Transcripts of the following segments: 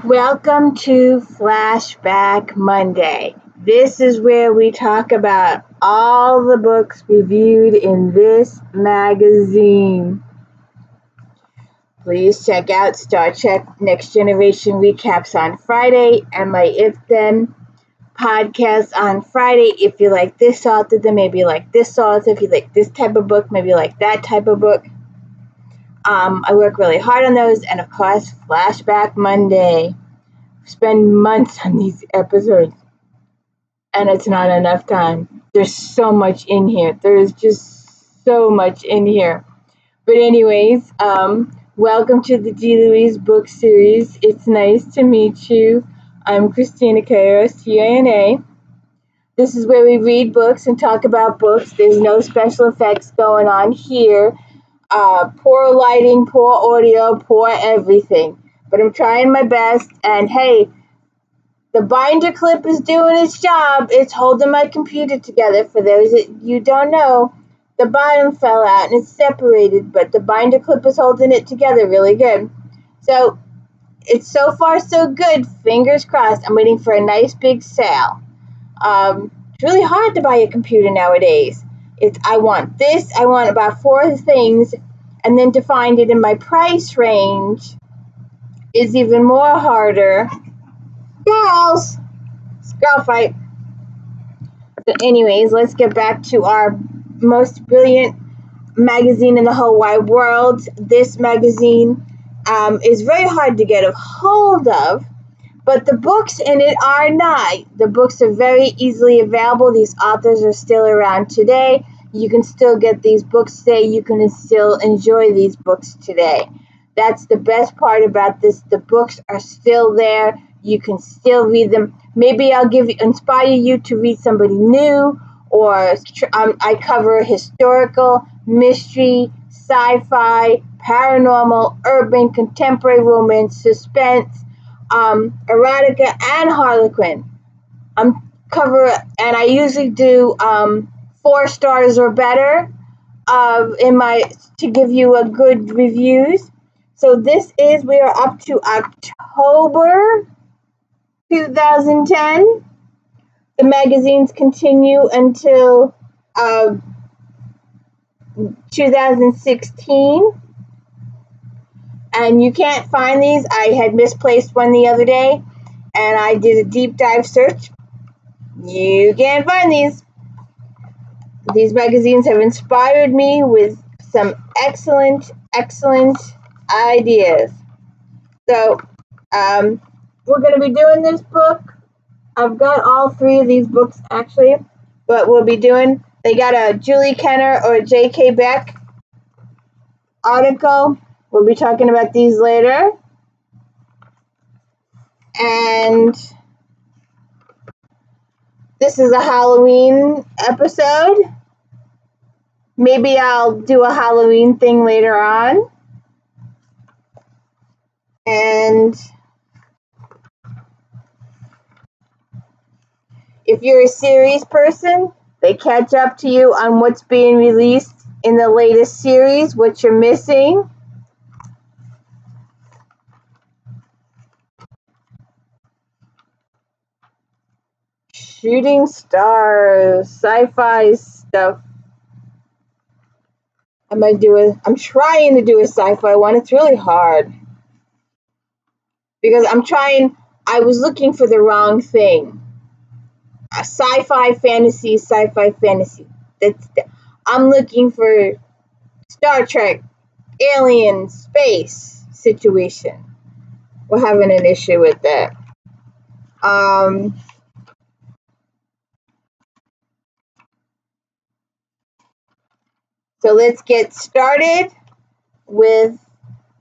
Welcome to Flashback Monday. This is where we talk about all the books reviewed in this magazine. Please check out Star Trek Next Generation recaps on Friday and my If Then podcast on Friday. If you like this author, then maybe you like this author. If you like this type of book, maybe you like that type of book. I work really hard on those, and of course, Flashback Monday. Spend months on these episodes, and it's not enough time. There's so much in here. There's just so much in here. But anyways, welcome to the G. Louise book series. It's nice to meet you. I'm Christina K-O-S-T-I-N-A. This is where we read books and talk about books. There's no special effects going on here. Poor lighting, poor audio, poor everything. But I'm trying my best, and hey, the binder clip is doing its job. It's holding my computer together. For those that you don't know, the bottom fell out and it's separated, but the binder clip is holding it together really good. So, it's so far so good. Fingers crossed. I'm waiting for a nice big sale. It's really hard to buy a computer nowadays. I want this, I want about 4 things, and then to find it in my price range is even more harder. Girls! It's girl fight. So anyways, let's get back to our most brilliant magazine in the whole wide world. This magazine is very hard to get a hold of, but the books in it are not. The books are very easily available. These authors are still around today. You can still get these books today. You can still enjoy these books today. That's the best part about this. The books are still there. You can still read them. Maybe I'll inspire you to read somebody new, or I cover historical, mystery, sci-fi, paranormal, urban, contemporary romance, suspense, erotica, and Harlequin. And I usually do 4 stars or better to give you a good reviews. So we are up to October 2010. The magazines continue until 2016. And you can't find these. I had misplaced one the other day, and I did a deep dive search. You can't find these. These magazines have inspired me with some excellent, excellent ideas. So, we're going to be doing this book. I've got all 3 of these books, actually, but they got a Julie Kenner or a J.K. Beck article. We'll be talking about these later. And this is a Halloween episode. Maybe I'll do a Halloween thing later on. And if you're a series person, they catch up to you on what's being released in the latest series, what you're missing. Shooting stars, sci-fi stuff. I'm trying to do a sci-fi one. It's really hard. Because I was looking for the wrong thing. A sci-fi fantasy. I'm looking for Star Trek, alien, space situation. We're having an issue with that. So let's get started with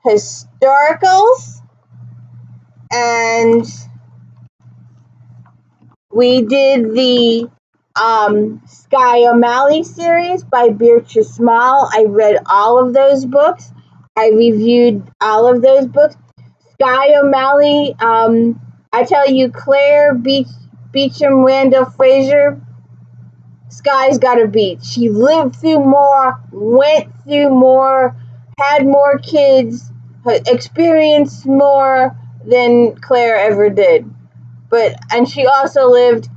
historicals. And we did the Sky O'Malley series by Beatrice Small. I read all of those books. I reviewed all of those books. Sky O'Malley, I tell you, Claire Beecham Randall Fraser, Sky's got her beat. She lived through more, went through more, had more kids, experienced more, than Claire ever did. And she also lived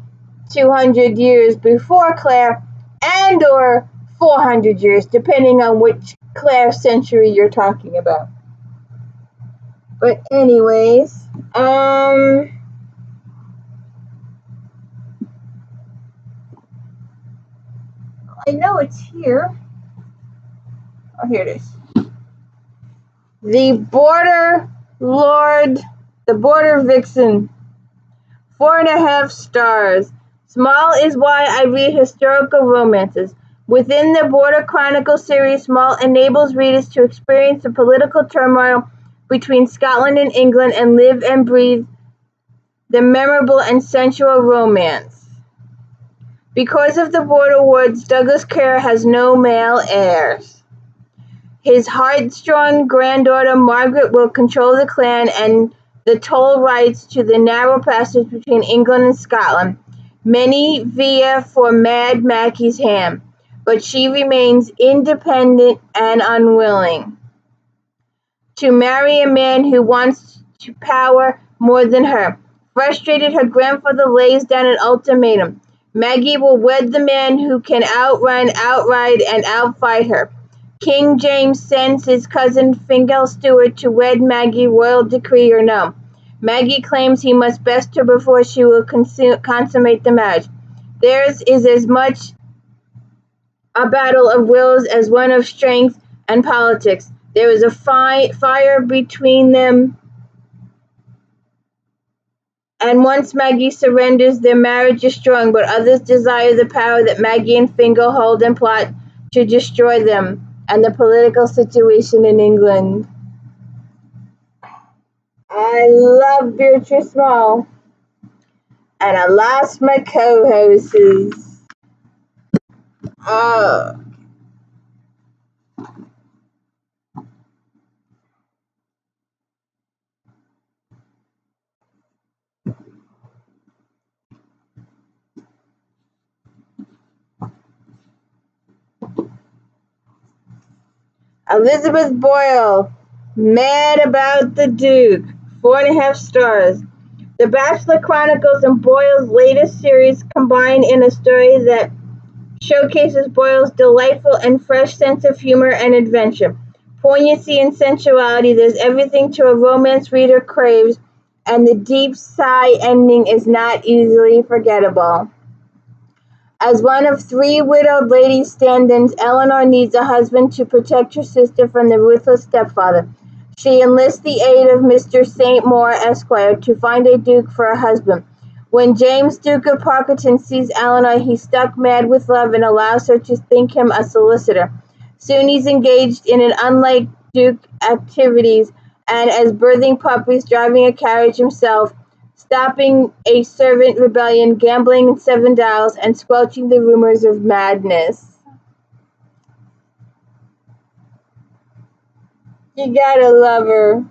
200 years before Claire and or 400 years, depending on which Claire century you're talking about. But anyways, I know it's here. Oh, here it is. The Border Lord, the Border Vixen, 4.5 stars. Small is why I read historical romances. Within the Border Chronicle series, Small enables readers to experience the political turmoil between Scotland and England and live and breathe the memorable and sensual romance. Because of the Border Wars, Douglas Carr has no male heirs. His heartstrong granddaughter Margaret will control the clan and the toll rights to the narrow passage between England and Scotland. Many vie for Mad Mackie's hand, but she remains independent and unwilling to marry a man who wants to power more than her. Frustrated, her grandfather lays down an ultimatum. Maggie will wed the man who can outrun, outride, and outfight her. King James sends his cousin Fingal Stewart to wed Maggie, royal decree or no. Maggie claims he must best her before she will consummate the marriage. Theirs is as much a battle of wills as one of strength and politics. There is a fire between them, and once Maggie surrenders, their marriage is strong, but others desire the power that Maggie and Fingal hold and plot to destroy them and the political situation in England. I love Beatrice Small, and I lost my co-hosts. Oh. Elizabeth Boyle, Mad About the Duke, 4.5 stars. The Bachelor Chronicles and Boyle's latest series combine in a story that showcases Boyle's delightful and fresh sense of humor and adventure. Poignancy and sensuality, there's everything to a romance reader craves, and the deep sigh ending is not easily forgettable. As one of 3 widowed lady stand-ins, Eleanor needs a husband to protect her sister from the ruthless stepfather. She enlists the aid of Mr. St. Moore, Esquire, to find a duke for her husband. When James, Duke of Parkerton, sees Eleanor, he's struck mad with love and allows her to think him a solicitor. Soon he's engaged in an unlike Duke activities, and as birthing puppies, driving a carriage himself, stopping a servant rebellion, gambling in 7 Dials, and squelching the rumors of madness. You gotta love her.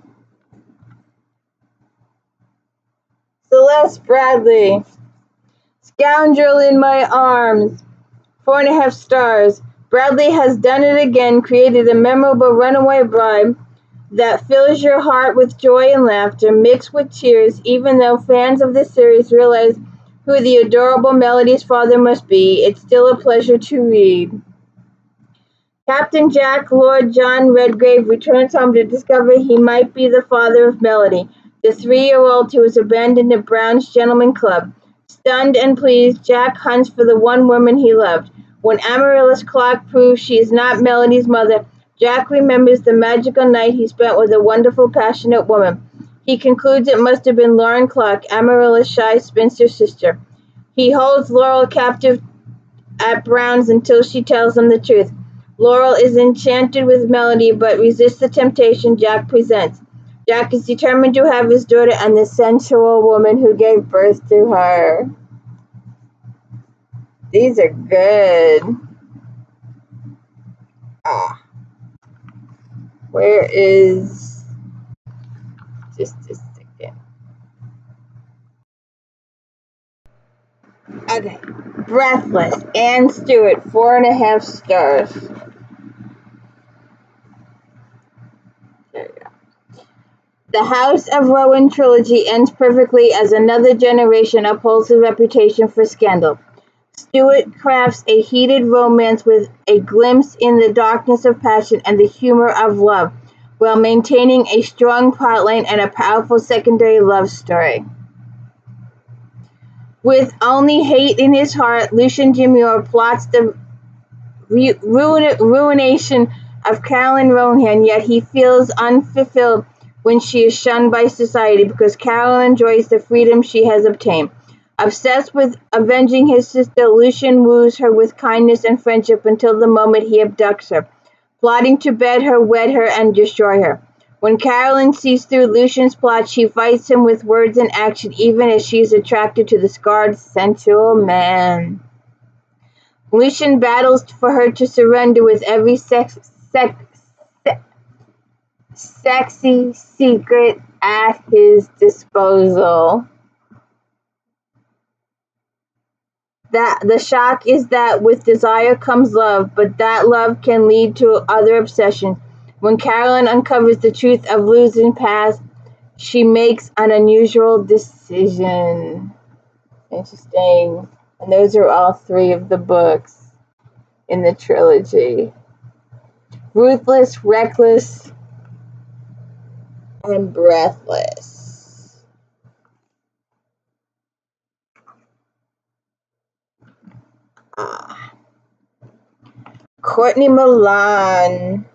Celeste Bradley, Scoundrel in My Arms, 4.5 stars. Bradley has done it again, created a memorable runaway bride that fills your heart with joy and laughter, mixed with tears, even though fans of the series realize who the adorable Melody's father must be. It's still a pleasure to read. Captain Jack Lord John Redgrave returns home to discover he might be the father of Melody, the 3-year-old who was abandoned at Brown's Gentleman Club. Stunned and pleased, Jack hunts for the one woman he loved. When Amaryllis clock proves she is not Melody's mother, Jack remembers the magical night he spent with a wonderful, passionate woman. He concludes it must have been Lauren Clark, Amaryllis' shy spinster sister. He holds Laurel captive at Brown's until she tells him the truth. Laurel is enchanted with Melody, but resists the temptation Jack presents. Jack is determined to have his daughter and the sensual woman who gave birth to her. These are good. Where is... Just a second. Okay. Breathless, Anne Stewart, 4.5 stars. There you go. The House of Rowan trilogy ends perfectly as another generation upholds the reputation for scandal. Stuart crafts a heated romance with a glimpse in the darkness of passion and the humor of love, while maintaining a strong plotline and a powerful secondary love story. With only hate in his heart, Lucien Demure plots the ruination of Caroline Rohan, yet he feels unfulfilled when she is shunned by society because Caroline enjoys the freedom she has obtained. Obsessed with avenging his sister, Lucien woos her with kindness and friendship until the moment he abducts her, plotting to bed her, wed her, and destroy her. When Caroline sees through Lucien's plot, she fights him with words and action, even as she is attracted to the scarred, sensual man. Lucien battles for her to surrender with every sexy secret at his disposal. The shock is that with desire comes love, but that love can lead to other obsessions. When Caroline uncovers the truth of Lucien's past, she makes an unusual decision. Interesting. And those are all three of the books in the trilogy. Ruthless, Reckless, and Breathless. Courtney Milan.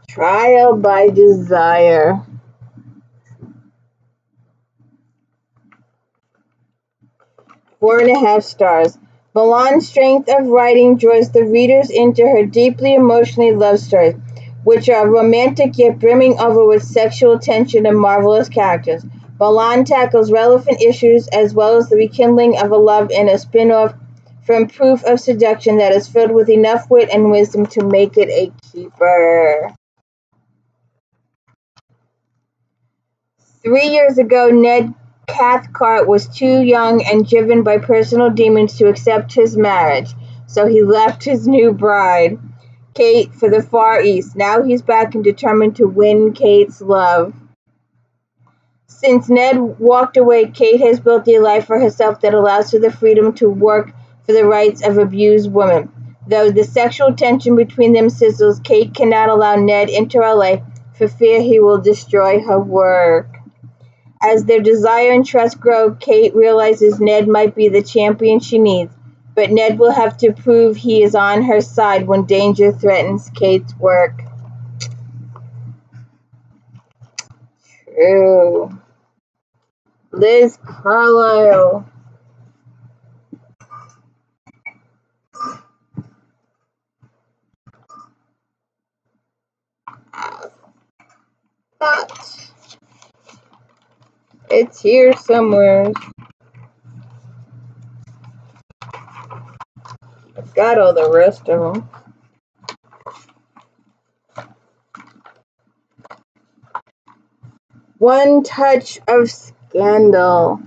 Trial by Desire. 4.5 stars. Milan's strength of writing draws the readers into her deeply emotional love stories, which are romantic yet brimming over with sexual tension and marvelous characters. Milan tackles relevant issues as well as the rekindling of a love in a spin-off from Proof of Seduction that is filled with enough wit and wisdom to make it a keeper. 3 years ago, Ned Cathcart was too young and driven by personal demons to accept his marriage, so he left his new bride, Kate, for the Far East. Now he's back and determined to win Kate's love. Since Ned walked away, Kate has built a life for herself that allows her the freedom to work for the rights of abused women. Though the sexual tension between them sizzles, Kate cannot allow Ned into her life for fear he will destroy her work. As their desire and trust grow, Kate realizes Ned might be the champion she needs, but Ned will have to prove he is on her side when danger threatens Kate's work. True. Liz Carlisle. But it's here somewhere. I've got all the rest of them. One Touch of Scandal.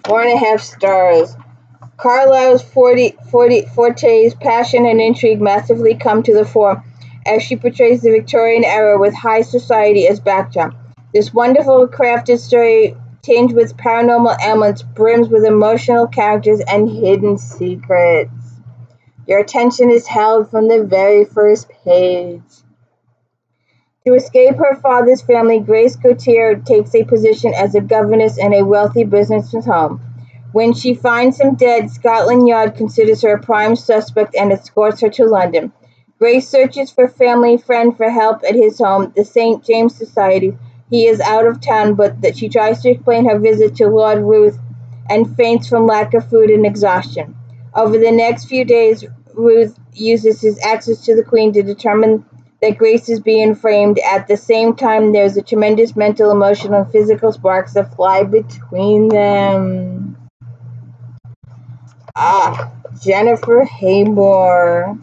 4.5 stars. Carlisle's Forte's passion and intrigue massively come to the fore as she portrays the Victorian era with high society as backdrop. This wonderful crafted story, tinged with paranormal elements, brims with emotional characters and hidden secrets. Your attention is held from the very first page. To escape her father's family, Grace Gautier takes a position as a governess in a wealthy businessman's home. When she finds him dead, Scotland Yard considers her a prime suspect and escorts her to London. Grace searches for family friend for help at his home, the St. James Society. He is out of town, but that she tries to explain her visit to Lord Ruth and faints from lack of food and exhaustion. Over the next few days, Ruth uses his access to the Queen to determine that Grace is being framed. At the same time, there's a tremendous mental, emotional, and physical sparks that fly between them. Jennifer Haymore.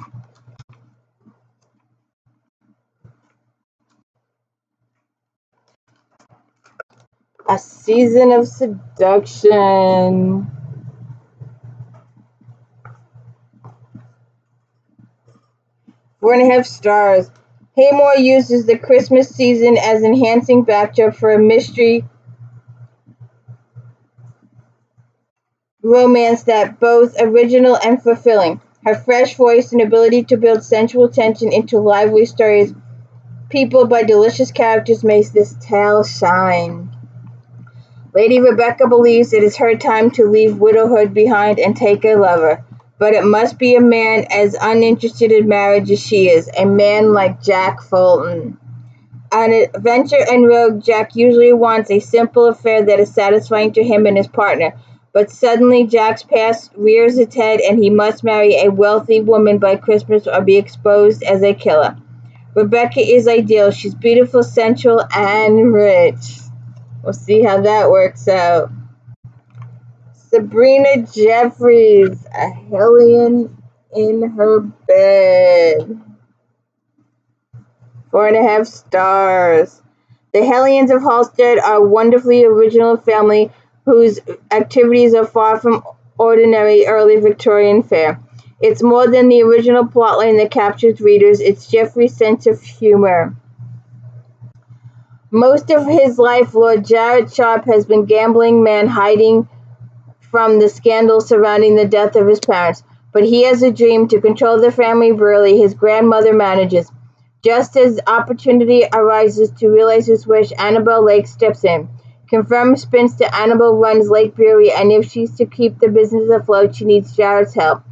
A season of seduction. 4.5 stars. HAYMORE uses the Christmas season as enhancing backdrop for a mystery romance that both original and fulfilling. Her fresh voice and ability to build sensual tension into lively stories peopled by delicious characters makes this tale shine. Lady Rebecca believes it is her time to leave widowhood behind and take a lover, but it must be a man as uninterested in marriage as she is, a man like Jack Fulton. On adventure and rogue, Jack usually wants a simple affair that is satisfying to him and his partner, but suddenly Jack's past rears its head and he must marry a wealthy woman by Christmas or be exposed as a killer. Rebecca is ideal. She's beautiful, sensual, and rich. We'll see how that works out. Sabrina Jefferies, a hellion in her bed. 4.5 stars. The Hellions of Halstead are a wonderfully original family whose activities are far from ordinary early Victorian fare. It's more than the original plotline that captures readers, it's Jeffrey's sense of humor. Most of his life, Lord Jared Sharp has been a gambling man hiding from the scandal surrounding the death of his parents, but he has a dream to control the family brewery his grandmother manages. Just as opportunity arises to realize his wish, Annabelle Lake steps in. Confirmed spinster Annabelle runs Lake Brewery, and if she's to keep the business afloat, she needs Jared's help.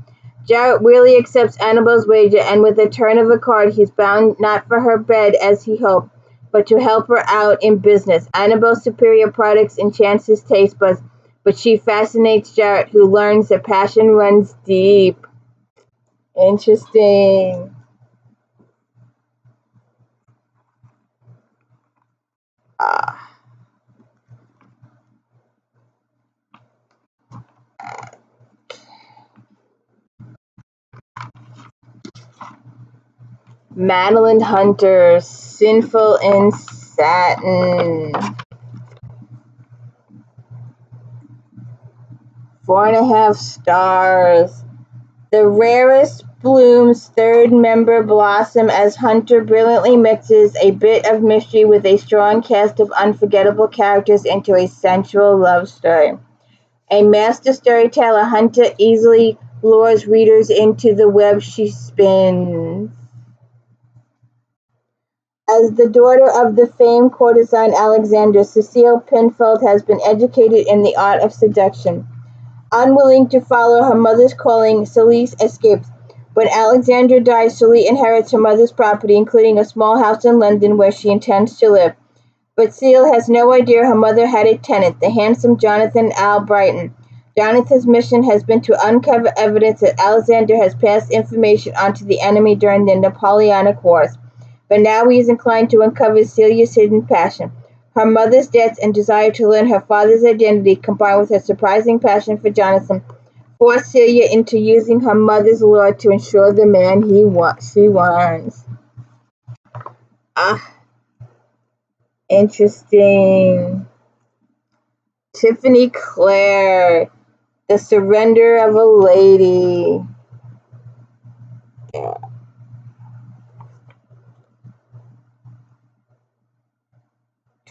Jared really accepts Annabelle's wager, and with a turn of a card, he's bound not for her bed as he hoped, but to help her out in business. Annabelle's superior products enchant his taste buds, but she fascinates Jared, who learns that passion runs deep. Interesting. Madeline Hunter, Sinful in Satin. 4.5 stars. The rarest blooms third member blossom as Hunter brilliantly mixes a bit of mystery with a strong cast of unforgettable characters into a sensual love story. A master storyteller, Hunter easily lures readers into the web she spins. As the daughter of the famed courtesan Alexander, Cecile Penfold has been educated in the art of seduction. Unwilling to follow her mother's calling, Celeste escapes. When Alexander dies, Celeste inherits her mother's property, including a small house in London where she intends to live. But Cecile has no idea her mother had a tenant, the handsome Jonathan Albrighton. Jonathan's mission has been to uncover evidence that Alexander has passed information on to the enemy during the Napoleonic Wars. But now he is inclined to uncover Celia's hidden passion. Her mother's death and desire to learn her father's identity, combined with her surprising passion for Jonathan, force Celia into using her mother's lure to ensure the man she wants. Interesting. Tiffany Clare, The Surrender of a Lady.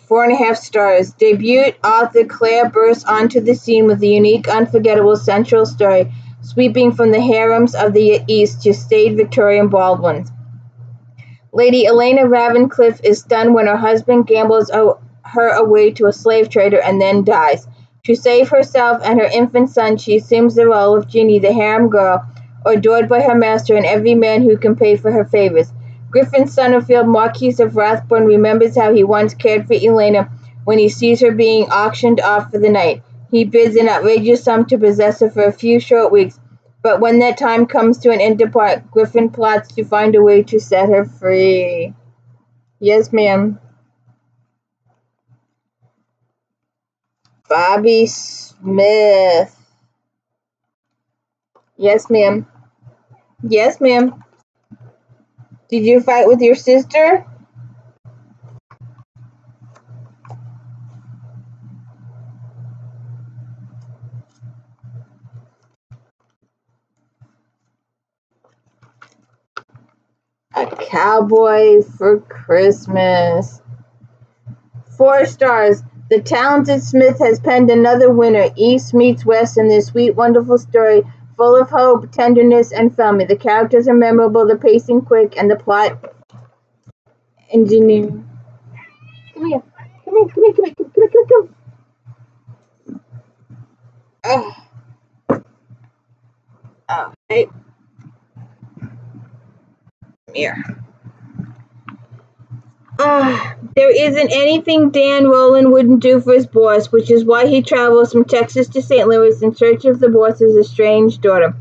4.5 stars. Debut author Clare bursts onto the scene with a unique, unforgettable central story, sweeping from the harems of the East to staid Victorian baldwins. Lady Elena Ravencliffe is stunned when her husband gambles her away to a slave trader and then dies. To save herself and her infant son, she assumes the role of Ginny, the harem girl, adored by her master and every man who can pay for her favors. Griffin Summerfield, Marquis of Rathbone, remembers how he once cared for Elena when he sees her being auctioned off for the night. He bids an outrageous sum to possess her for a few short weeks, but when that time comes to an end to part, Griffin plots to find a way to set her free. Yes, ma'am. Bobby Smith. Yes, ma'am. Yes, ma'am. Did you fight with your sister? Cowboy for Christmas. 4 stars. The talented Smith has penned another winner, East meets West, in this sweet, wonderful story, full of hope, tenderness, and family. The characters are memorable, the pacing quick, and the plot engineering. Come here. Come here, come here, come here, come here, come here, come here. Okay. Come here. There isn't anything Dan Rowland wouldn't do for his boss, which is why he travels from Texas to St. Louis in search of the boss's estranged daughter.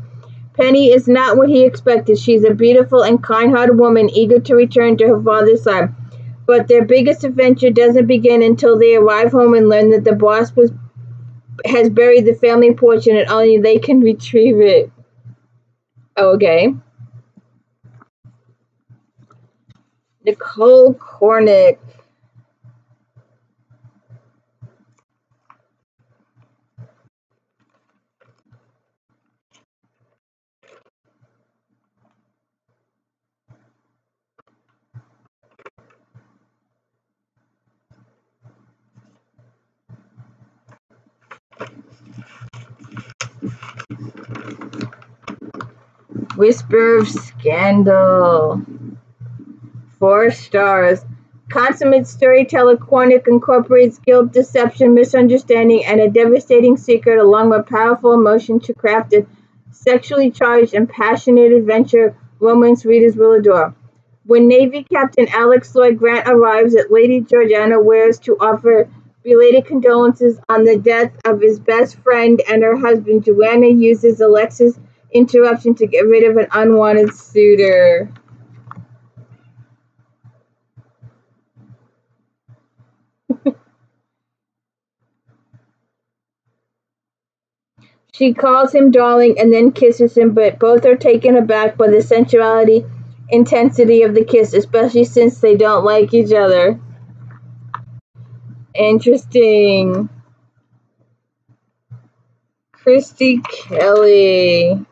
Penny is not what he expected. She's a beautiful and kind-hearted woman eager to return to her father's side. But their biggest adventure doesn't begin until they arrive home and learn that the boss has buried the family fortune and only they can retrieve it. Okay. Nicole Cornick. Whisper of Scandal. 4 stars. Consummate storyteller, Cornick incorporates guilt, deception, misunderstanding, and a devastating secret along with powerful emotion to craft a sexually charged and passionate adventure romance readers will adore. When Navy Captain Alex Lloyd Grant arrives at Lady Georgiana Ware's to offer belated condolences on the death of his best friend and her husband, Joanna uses Alexa's interruption to get rid of an unwanted suitor. She calls him darling and then kisses him, but both are taken aback by the sensuality intensity of the kiss, especially since they don't like each other. Interesting. CHRISTIE KELLEY.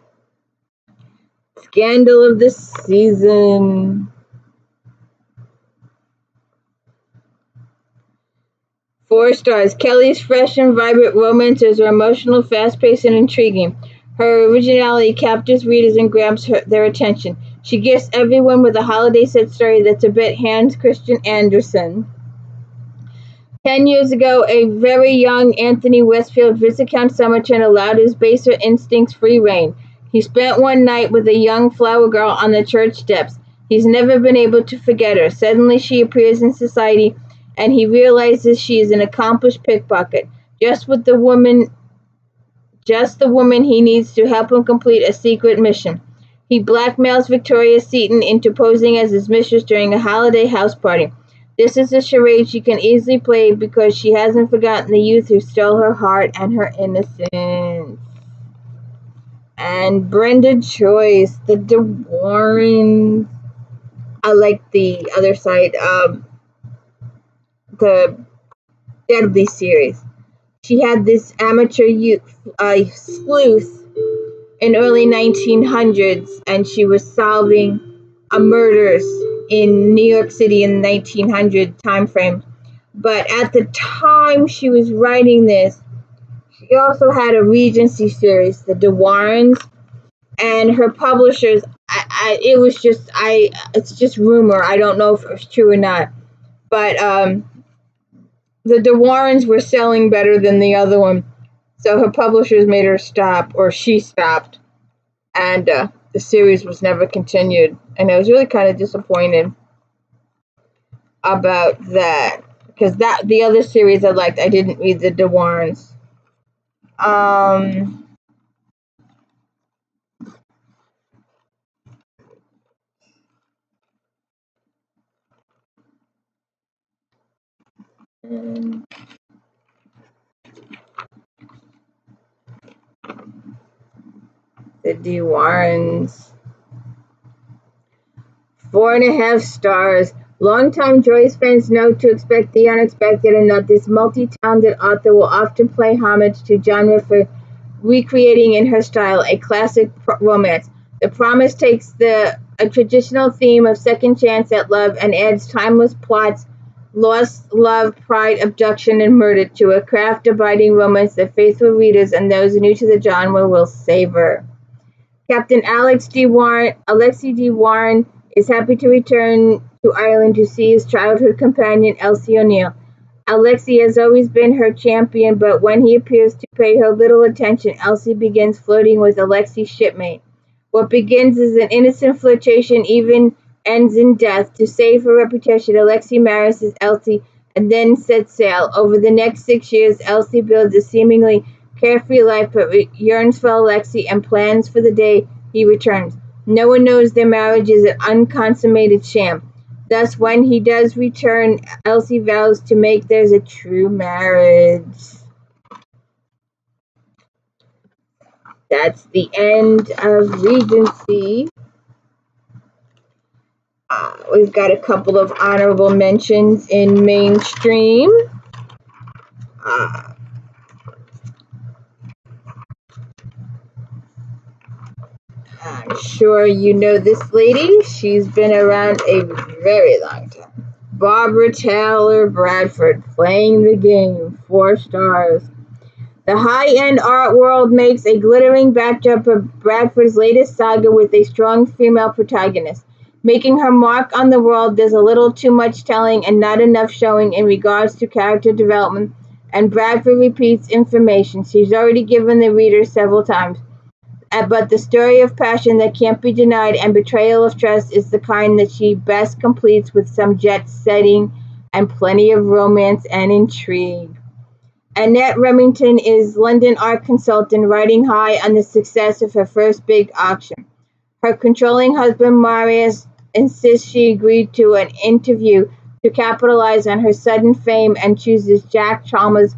Scandal of the season. 4 stars. Kelly's fresh and vibrant romances are emotional, fast-paced, and intriguing. Her originality captures readers and grabs their attention. She gifts everyone with a holiday set story that's a bit Hans Christian Andersen. 10 years ago, a very young Anthony Westfield Viscount Somerton allowed his baser instincts free rein. He spent one night with a young flower girl on the church steps. He's never been able to forget her. Suddenly she appears in society, and he realizes she is an accomplished pickpocket, just the woman he needs to help him complete a secret mission. He blackmails Victoria Seton into posing as his mistress during a holiday house party. This is a charade she can easily play because she hasn't forgotten the youth who stole her heart and her innocence. And Brenda Joyce, the DeWarrens. I like the other side of the Deadly series. She had this amateur sleuth in early 1900s, and she was solving murders in New York City in the 1900 time frame. But at the time she was writing this, she also had a Regency series, the DeWarrens, and her publishers. It's just rumor. I don't know if it's true or not, but the DeWarrens were selling better than the other one, so her publishers made her stop, or she stopped, and the series was never continued. And I was really kind of disappointed about that, because the other series I liked. I didn't read the DeWarrens. The DeWarrens. 4.5 stars. Longtime Joyce fans know to expect the unexpected, and that this multi-talented author will often pay homage to genre for recreating in her style a classic romance. The promise takes a traditional theme of second chance at love and adds timeless plots, lost love, pride, abduction, and murder to a craft-abiding romance that faithful readers and those new to the genre will savor. Captain Alexei D. Warren is happy to return to Ireland to see his childhood companion Elsie O'Neill. Alexei has always been her champion, but when he appears to pay her little attention, Elsie begins flirting with Alexei's shipmate. What begins as an innocent flirtation even ends in death. To save her reputation, Alexei marries Elsie and then sets sail. Over the next 6 years, Elsie builds a seemingly carefree life but yearns for Alexei and plans for the day he returns. No one knows their marriage is an unconsummated sham. Thus, when he does return, Elsie vows to make theirs a true marriage. That's the end of Regency. We've got a couple of honorable mentions in mainstream. I'm sure you know this lady. She's been around a very long time. Barbara Taylor Bradford, playing the game, 4 stars. The high-end art world makes a glittering backdrop of Bradford's latest saga with a strong female protagonist. Making her mark on the world, there's a little too much telling and not enough showing in regards to character development, and Bradford repeats information she's already given the reader several times. But the story of passion that can't be denied and betrayal of trust is the kind that she best completes with some jet setting and plenty of romance and intrigue. Annette Remington is London art consultant riding high on the success of her first big auction. Her controlling husband Marius insists she agreed to an interview to capitalize on her sudden fame and chooses Jack Chalmers,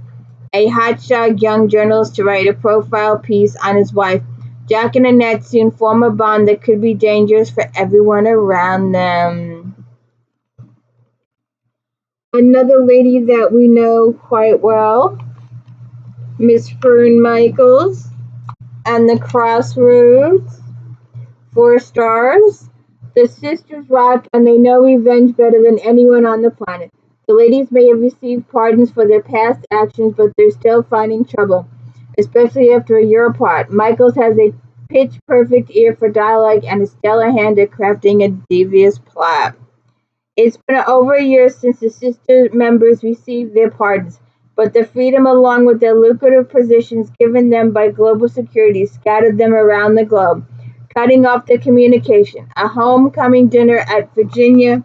a hotshot young journalist, to write a profile piece on his wife. Jack and Annette soon form a bond that could be dangerous for everyone around them. Another lady that we know quite well, Miss Fern Michaels, and the Crossroads, 4 stars. The sisters rock and they know revenge better than anyone on the planet. The ladies may have received pardons for their past actions, but they're still finding trouble, especially after a year apart. Michaels has a pitch-perfect ear for dialogue and a stellar hand at crafting a devious plot. It's been over a year since the sister members received their pardons, but the freedom along with their lucrative positions given them by global security scattered them around the globe, cutting off their communication. A homecoming dinner at Virginia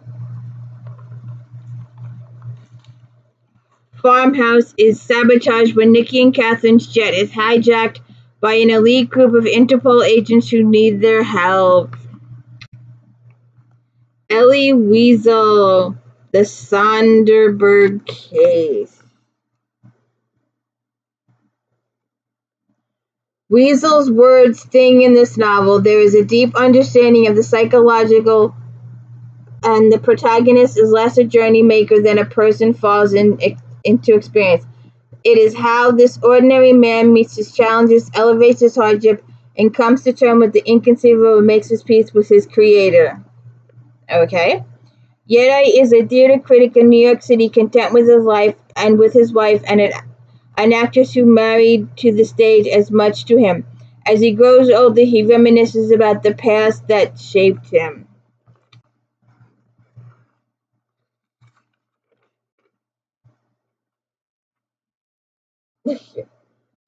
farmhouse is sabotaged when Nikki and Catherine's jet is hijacked by an elite group of Interpol agents who need their help. Elie Wiesel, the Sonderberg case. Wiesel's words sting in this novel. There is a deep understanding of the psychological, and the protagonist is less a journey maker than a person falls into experience. It is how this ordinary man meets his challenges, elevates his hardship, and comes to terms with the inconceivable and makes his peace with his creator. Okay? Yeti is a theater critic in New York City, content with his life and with his wife, and an actress who married to the stage as much to him. As he grows older, he reminisces about the past that shaped him.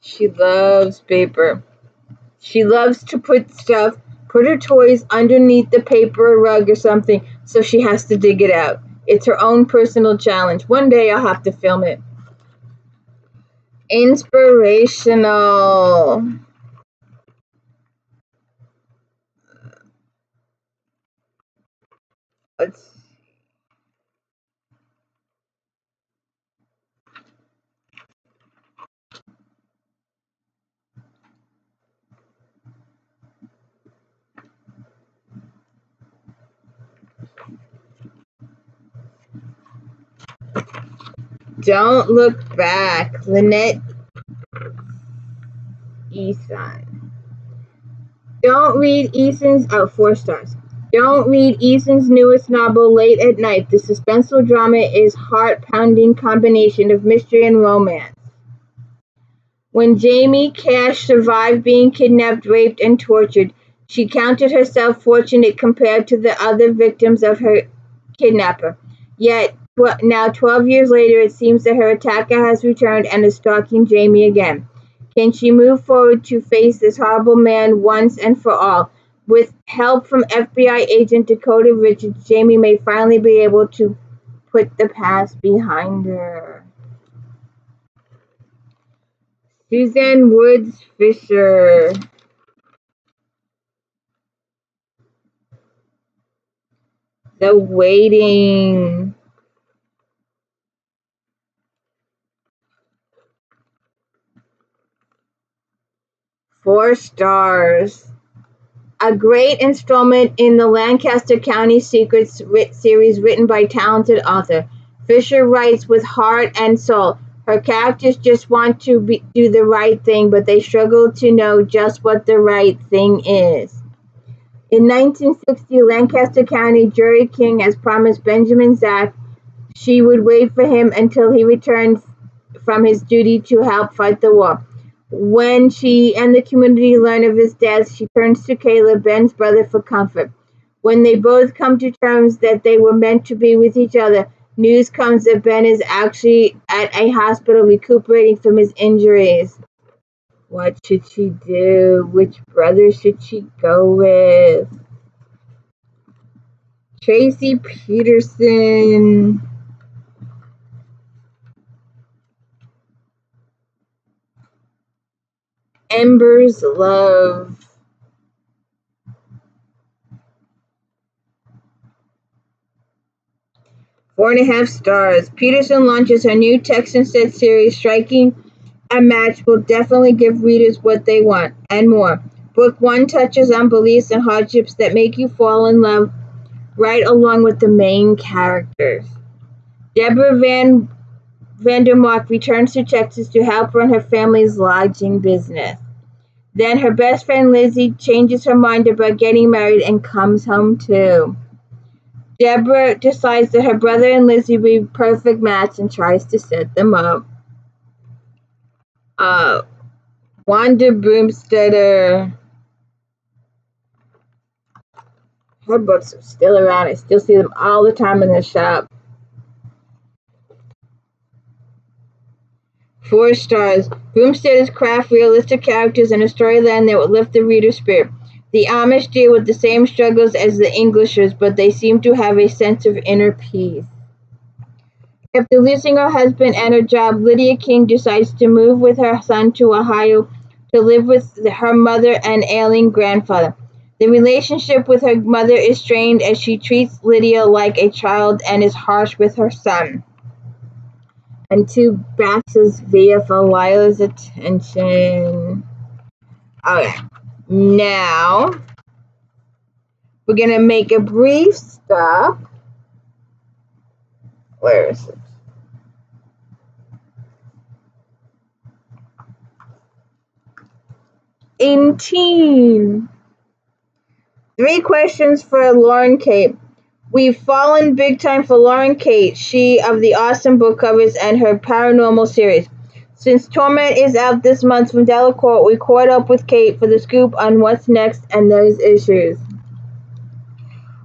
She loves paper. She loves to put her toys underneath the paper rug or something, so she has to dig it out. It's her own personal challenge. One day I'll have to film it. Inspirational. Let's Don't Look Back, Lynette EASON. Don't read Eason's, 4 stars. Don't read Eason's newest novel, Late at Night. The suspenseful drama is heart-pounding combination of mystery and romance. When Jamie Cash survived being kidnapped, raped, and tortured, she counted herself fortunate compared to the other victims of her kidnapper. Yet, now 12 years later, it seems that her attacker has returned and is stalking Jamie again. Can she move forward to face this horrible man once and for all? With help from FBI agent Dakota Richards, Jamie may finally be able to put the past behind her. Suzanne Woods Fisher. The Waiting. Four stars. A great installment in the Lancaster County Secrets series written by talented author. Fisher writes with heart and soul. Her characters just want to do the right thing, but they struggle to know just what the right thing is. In 1960, Lancaster County Jury King has promised Benjamin Zack she would wait for him until he returned from his duty to help fight the war. When she and the community learn of his death, she turns to Caleb, Ben's brother, for comfort. When they both come to terms that they were meant to be with each other, news comes that Ben is actually at a hospital recuperating from his injuries. What should she do? Which brother should she go with? Tracie Peterson. Ember's Love. 4.5 stars. Peterson launches her new text and set series. Striking a match will definitely give readers what they want and more. Book 1 touches on beliefs and hardships that make you fall in love right along with the main characters. Deborah Vandermark returns to Texas to help run her family's lodging business. Then her best friend Lizzie changes her mind about getting married and comes home too. Deborah decides that her brother and Lizzie will be a perfect match and tries to set them up. Wanda Broomstetter. Her books are still around. I still see them all the time in the shop. 4 stars. Broomstetter's craft realistic characters and a storyline that will lift the reader's spirit. The Amish deal with the same struggles as the Englishers, but they seem to have a sense of inner peace. After losing her husband and her job, Lydia King decides to move with her son to Ohio to live with her mother and ailing grandfather. The relationship with her mother is strained as she treats Lydia like a child and is harsh with her son. And 2 boxes via for Lila's attention. Okay, now we're going to make a brief stop. Where is it? In teen. 3 questions for Lauren Kate. We've fallen big time for Lauren Kate, she of the awesome book covers and her paranormal series. Since Torment is out this month from Delacorte, we caught up with Kate for the scoop on what's next and those issues.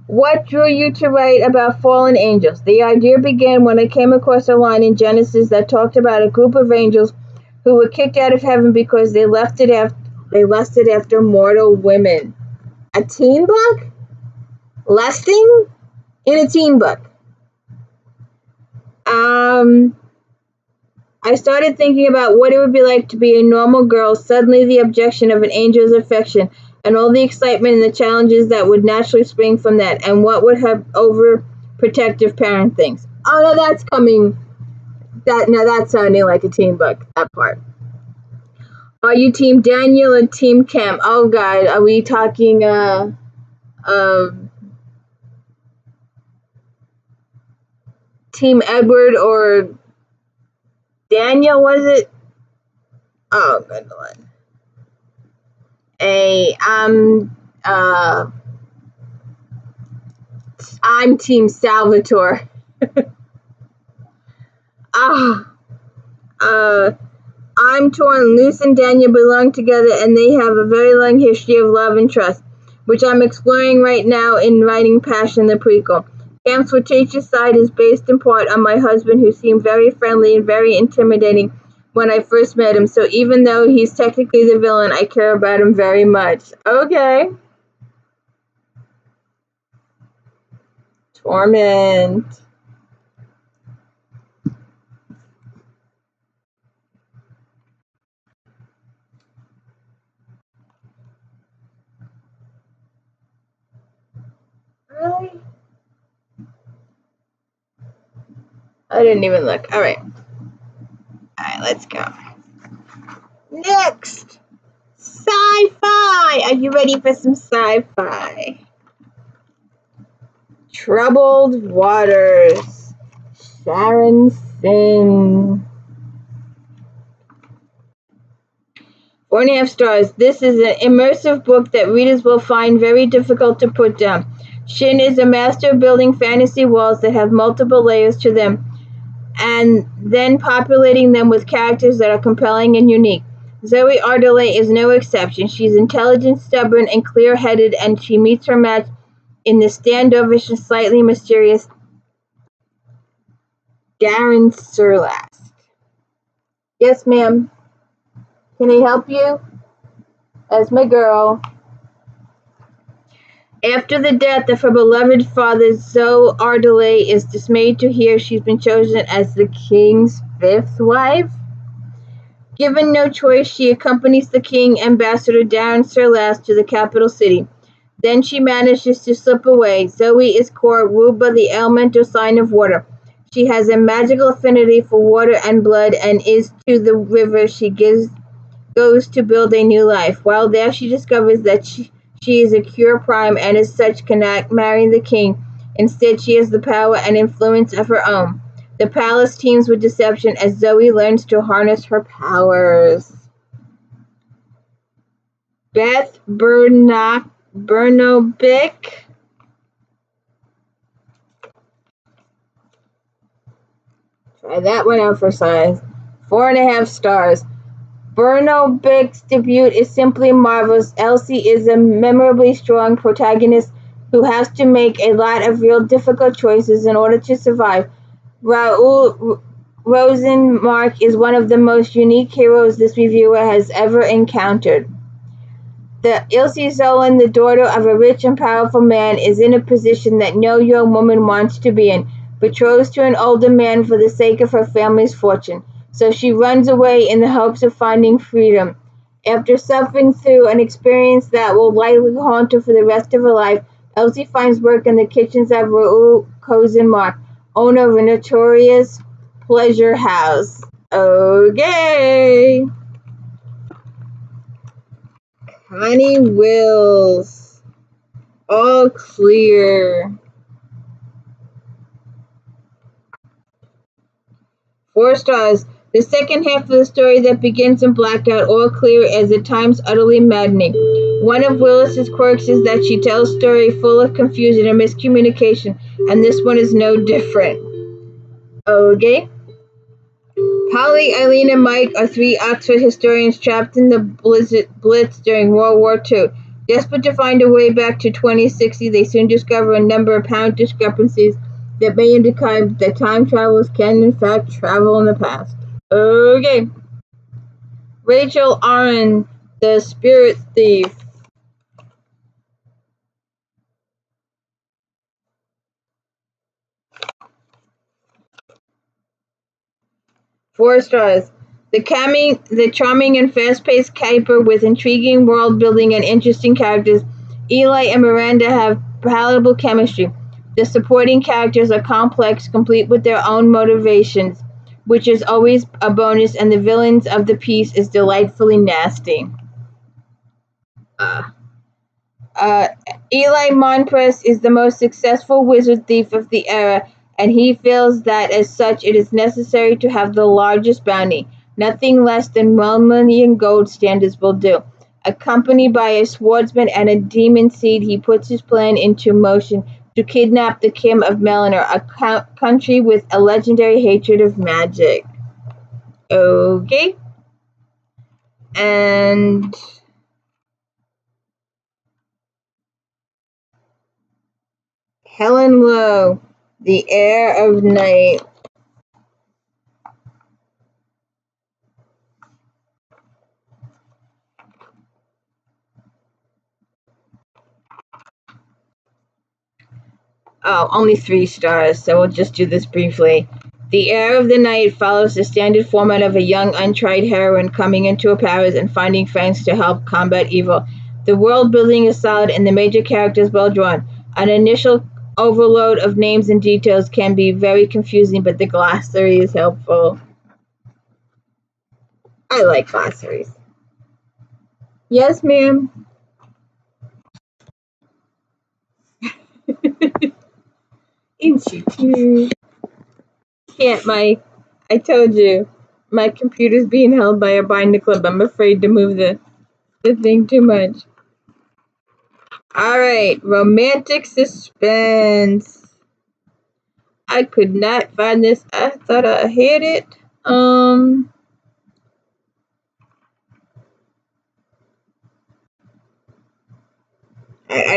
What drew you to write about fallen angels? The idea began when I came across a line in Genesis that talked about a group of angels who were kicked out of heaven because they lusted after mortal women. A teen book? Lusting? In a teen book. I started thinking about what it would be like to be a normal girl, suddenly the objection of an angel's affection, and all the excitement and the challenges that would naturally spring from that, and what would her overprotective parent thinks. Oh, no, that's coming. That's sounding like a teen book, that part. Are you Team Daniel or Team Kim? Oh, God, are we talking, Team Edward or Daniel, was it? Oh, good Lord. Uh, I'm Team Salvatore. I'm torn. Luce and Daniel belong together and they have a very long history of love and trust, which I'm exploring right now in writing Passion, the prequel. Cam's flirtatious side is based in part on my husband, who seemed very friendly and very intimidating when I first met him, so even though he's technically the villain, I care about him very much. Okay. Torment. Really? I didn't even look. Alright. Alright, let's go. Next! Sci-fi! Are you ready for some sci-fi? Troubled Waters. Sharon Sin. 4.5 stars. This is an immersive book that readers will find very difficult to put down. Shin is a master of building fantasy worlds that have multiple layers to them, and then populating them with characters that are compelling and unique. Zoe Ardelay is no exception. She's intelligent, stubborn, and clear-headed, and she meets her match in the standoffish and slightly mysterious Darren Serlast. Yes, ma'am. Can I help you? That's my girl. After the death of her beloved father, Zoe Ardelay is dismayed to hear she's been chosen as the king's 5th wife. Given no choice, she accompanies the king, Ambassador Darren Serlast, to the capital city. Then she manages to slip away. Zoe is Core, ruled by the elemental sign of water. She has a magical affinity for water and blood, and is to the river she goes to build a new life. While there, she discovers that she is a Cure Prime, and as such cannot marry the king. Instead, she has the power and influence of her own. The palace teems with deception as Zoe learns to harness her powers. Beth Bernobic. Try that one out for size. 4.5 stars. Bernobic's debut is simply marvelous. Elsie is a memorably strong protagonist who has to make a lot of real difficult choices in order to survive. Raoul Rosenmark is one of the most unique heroes this reviewer has ever encountered. Ilse Zolan, the daughter of a rich and powerful man, is in a position that no young woman wants to be in, betrothed to an older man for the sake of her family's fortune. So she runs away in the hopes of finding freedom. After suffering through an experience that will likely haunt her for the rest of her life, Elsie finds work in the kitchens of Raoul Rosenmark, owner of a notorious pleasure house. Okay. Connie Wills. All clear. 4 stars. The second half of the story that begins in blackout, all clear, is at times utterly maddening. One of Willis's quirks is that she tells a story full of confusion and miscommunication, and this one is no different. Okay. Polly, Eileen, and Mike are 3 Oxford historians trapped in the Blitz during World War II. Desperate to find a way back to 2060, they soon discover a number of apparent discrepancies that may indicate that time travelers can, in fact, travel in the past. Okay. Rachel Aaron, the Spirit Thief. 4 stars. The charming and fast-paced caper with intriguing world building and interesting characters, Eli and Miranda have palatable chemistry. The supporting characters are complex, complete with their own motivations, which is always a bonus, and the villains of the piece is delightfully nasty. Eli Monpress is the most successful wizard thief of the era, and he feels that as such it is necessary to have the largest bounty. Nothing less than 1 million gold standards will do. Accompanied by a swordsman and a demon seed, he puts his plan into motion to kidnap the Kim of Melanor, a country with a legendary hatred of magic. Okay. And Helen Lowe, The Heir of Night. Oh, only 3 stars, so we'll just do this briefly. The Heir of the Night follows the standard format of a young, untried heroine coming into a palace and finding friends to help combat evil. The world building is solid and the major characters well drawn. An initial overload of names and details can be very confusing, but the glossary is helpful. I like glossaries. Yes, ma'am. Ain't she cute? I told you, my computer's being held by a binder clip. I'm afraid to move the thing too much. Alright, romantic suspense. I could not find this. I thought I had it. I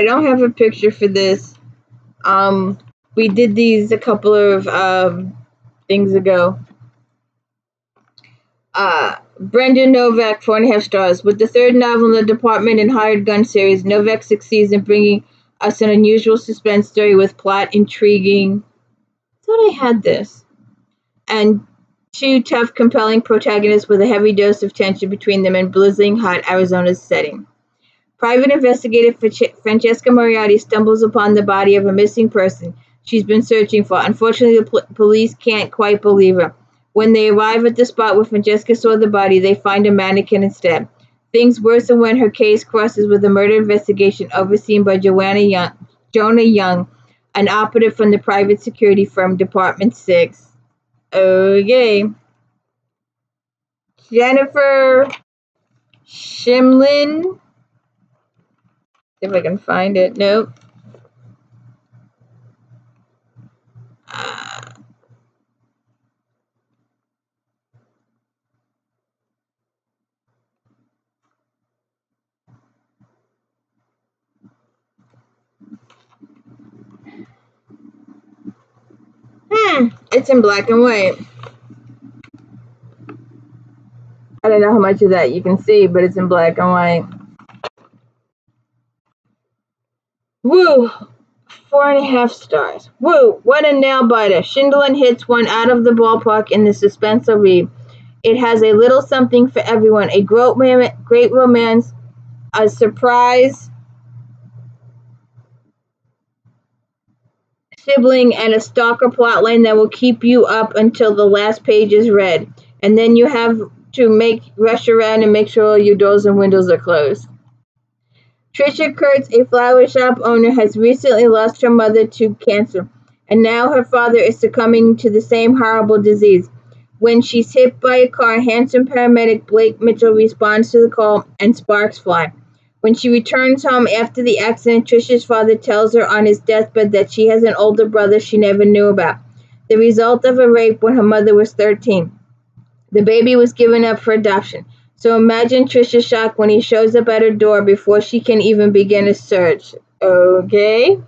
don't have a picture for this. We did these a couple of things ago. Brenda Novak, 4.5 stars. With the 3rd novel in the Department and Hired Gun series, Novak succeeds in bringing us an unusual suspense story with plot intriguing. I thought I had this. And 2 tough, compelling protagonists with a heavy dose of tension between them in blizzing hot Arizona setting. Private investigator Francesca Moriarty stumbles upon the body of a missing person she's been searching for. Unfortunately, the police can't quite believe her. When they arrive at the spot where Francesca saw the body, they find a mannequin instead. Things worsen when her case crosses with a murder investigation overseen by Jonah Young, an operative from the private security firm Department 6. Okay. Jennifer Shimlin. See if I can find it. Nope. It's in black and white. I don't know how much of that you can see, but it's in black and white. Woo! 4.5 stars. Woo! What a nail-biter. Schindler hits one out of the ballpark in the suspenseful read. It has a little something for everyone. A great romance, a surprise sibling, and a stalker plotline that will keep you up until the last page is read. And then you have to rush around and make sure all your doors and windows are closed. Trisha Kurtz, a flower shop owner, has recently lost her mother to cancer, and now her father is succumbing to the same horrible disease. When she's hit by a car, handsome paramedic Blake Mitchell responds to the call, and sparks fly. When she returns home after the accident, Trisha's father tells her on his deathbed that she has an older brother she never knew about, the result of a rape when her mother was 13. The baby was given up for adoption. So imagine Trisha's shock when he shows up at her door before she can even begin a search. Okay.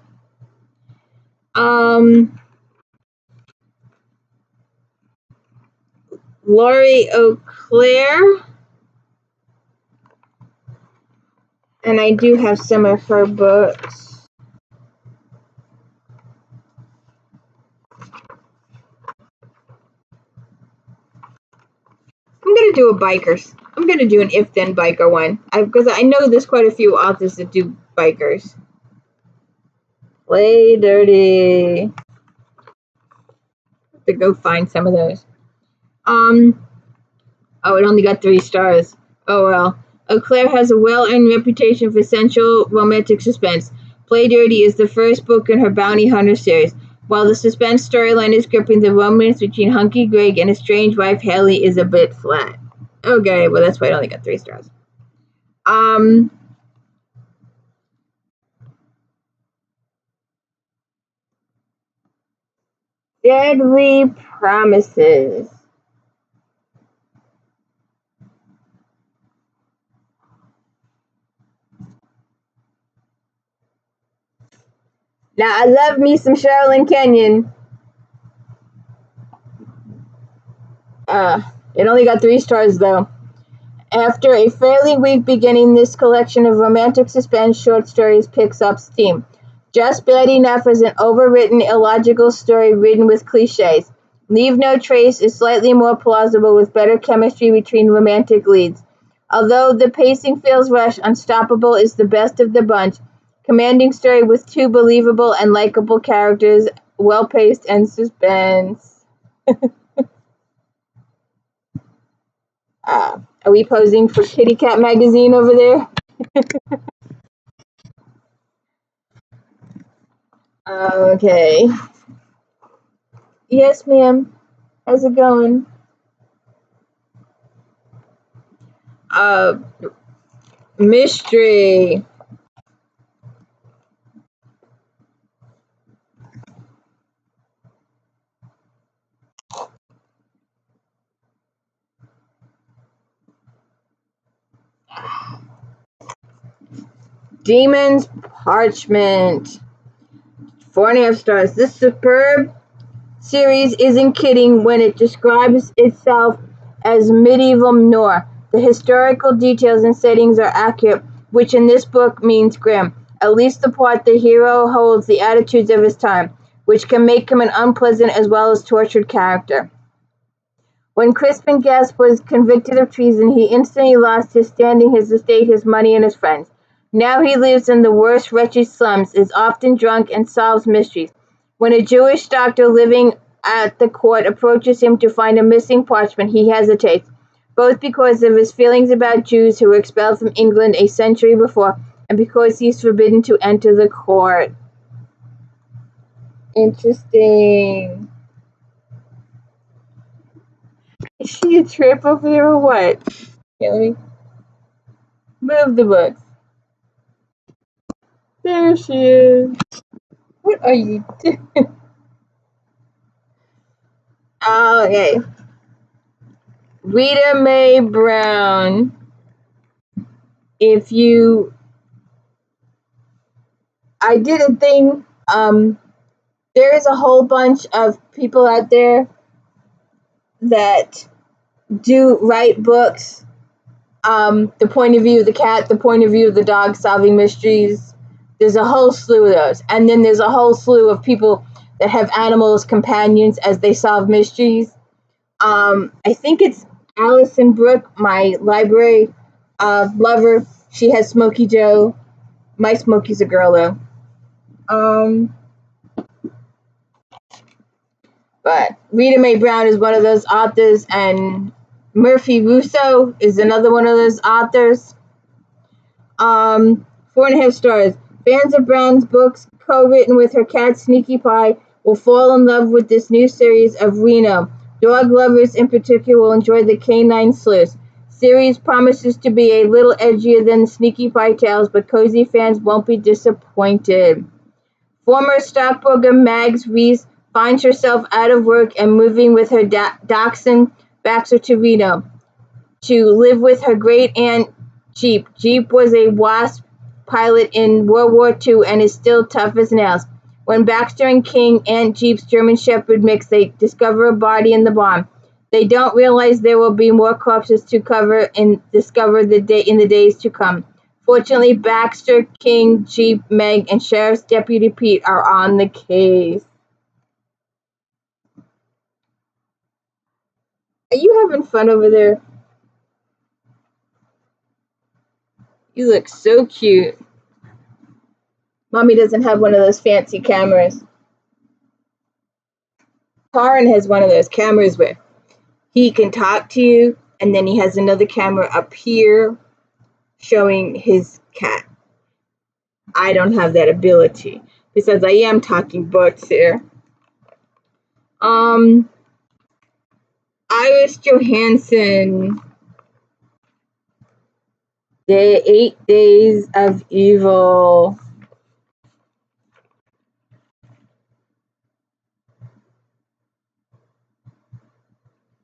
Laurie O'Clair. And I do have some of her books. I'm going to do a bikers. I'm going to do an if-then biker one. Because I know there's quite a few authors that do bikers. Play Dirty. Have to go find some of those. Oh, it only got 3 stars. Oh well. Claire has a well-earned reputation for sensual romantic suspense. Play Dirty is the first book in her Bounty Hunter series. While the suspense storyline is gripping, the romance between Hunky Greg and his strange wife Haley is a bit flat. Okay, well that's why it only got 3 stars. Um, Deadly Promises. Now, I love me some Sherilyn Kenyon. It only got 3 stars, though. After a fairly weak beginning, this collection of romantic suspense short stories picks up steam. Just Bad Enough is an overwritten, illogical story ridden with cliches. Leave No Trace is slightly more plausible with better chemistry between romantic leads. Although the pacing feels rushed, Unstoppable is the best of the bunch. Commanding story with 2 believable and likable characters, well-paced and suspense. Are we posing for Kitty Cat magazine over there? Okay. Yes, ma'am. How's it going? Uh, Mystery. Demon's Parchment. 4.5 stars. This superb series isn't kidding when it describes itself as medieval noir. The historical details and settings are accurate, which in this book means grim. At least the part the hero holds the attitudes of his time, which can make him an unpleasant as well as tortured character. When Crispin Guest was convicted of treason, he instantly lost his standing, his estate, his money, and his friends. Now he lives in the worst wretched slums, is often drunk, and solves mysteries. When a Jewish doctor living at the court approaches him to find a missing parchment, he hesitates, both because of his feelings about Jews who were expelled from England a century before, and because he's forbidden to enter the court. Interesting. Is she a trip over there or what? Okay, let me move the books. There she is. What are you doing? Okay. Rita Mae Brown. If you, I did a thing. There is a whole bunch of people out there that do write books. The point of view of the cat, the point of view of the dog solving mysteries. There's a whole slew of those. And then there's a whole slew of people that have animals companions as they solve mysteries. I think it's Allison Brooke, my library lover. She has Smokey Joe. My Smokey's a girl though. But Rita Mae Brown is one of those authors, and Murphy Russo is another one of those authors. 4.5 stars. Fans of Brown's books, co-written with her cat Sneaky Pie, will fall in love with this new series of Reno. Dog lovers in particular will enjoy the canine sleuth. Series promises to be a little edgier than Sneaky Pie tales, but cozy fans won't be disappointed. Former stockbroker Mags Reese finds herself out of work and moving with her dachshund Baxter to Reno to live with her great-aunt Jeep. Jeep was a WASP pilot in World War II and is still tough as nails. When Baxter and King, Aunt Jeep's German Shepherd mix, they discover a body in the barn. They don't realize there will be more corpses to cover and discover in the days to come. Fortunately, Baxter, King, Jeep, Meg, and Sheriff's Deputy Pete are on the case. Are you having fun over there? You look so cute. Mommy doesn't have one of those fancy cameras. Taryn has one of those cameras where he can talk to you, and then he has another camera up here showing his cat. I don't have that ability because I am talking books here. Iris Johansson. 8 Days of Evil.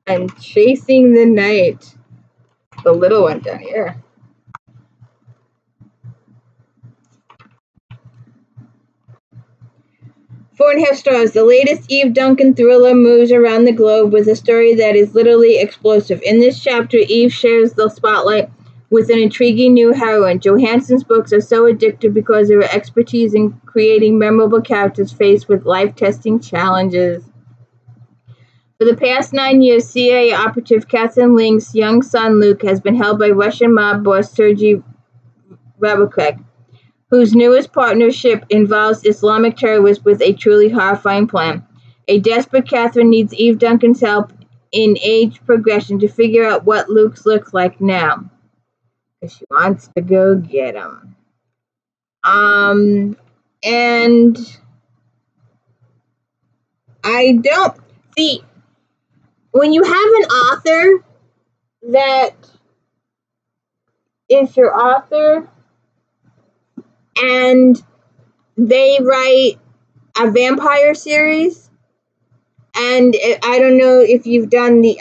I'm chasing the night. The little one down here. 4.5 stars. The latest Eve Duncan thriller moves around the globe with a story that is literally explosive. In this chapter, Eve shares the spotlight with an intriguing new heroine. Johansson's books are so addictive because of her expertise in creating memorable characters faced with life-testing challenges. For the past 9 years, CIA operative Catherine Link's young son Luke has been held by Russian mob boss Sergei Rabokek, whose newest partnership involves Islamic terrorists with a truly horrifying plan. A desperate Catherine needs Eve Duncan's help in age progression to figure out what Luke's looks like now, because she wants to go get him. And I don't see, when you have an author that is your author and they write a vampire series, and I don't know if you've done the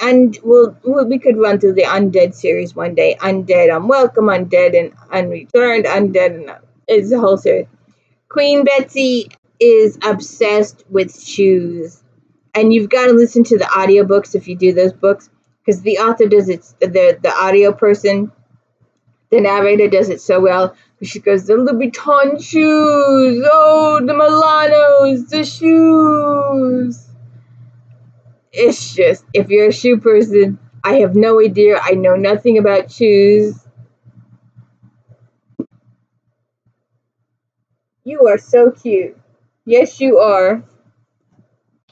we could run through the Undead series one day. Undead Unwelcome, Undead and Unreturned, Undead, and it's a whole series. Queen Betsy is obsessed with shoes, and you've got to listen to the audiobooks if you do those books, because the author does it, the audio person, the narrator does it so well. She goes, the Louboutin shoes, oh, the Milanos, the shoes. It's just, if you're a shoe person, I have no idea. I know nothing about shoes. You are so cute. Yes, you are.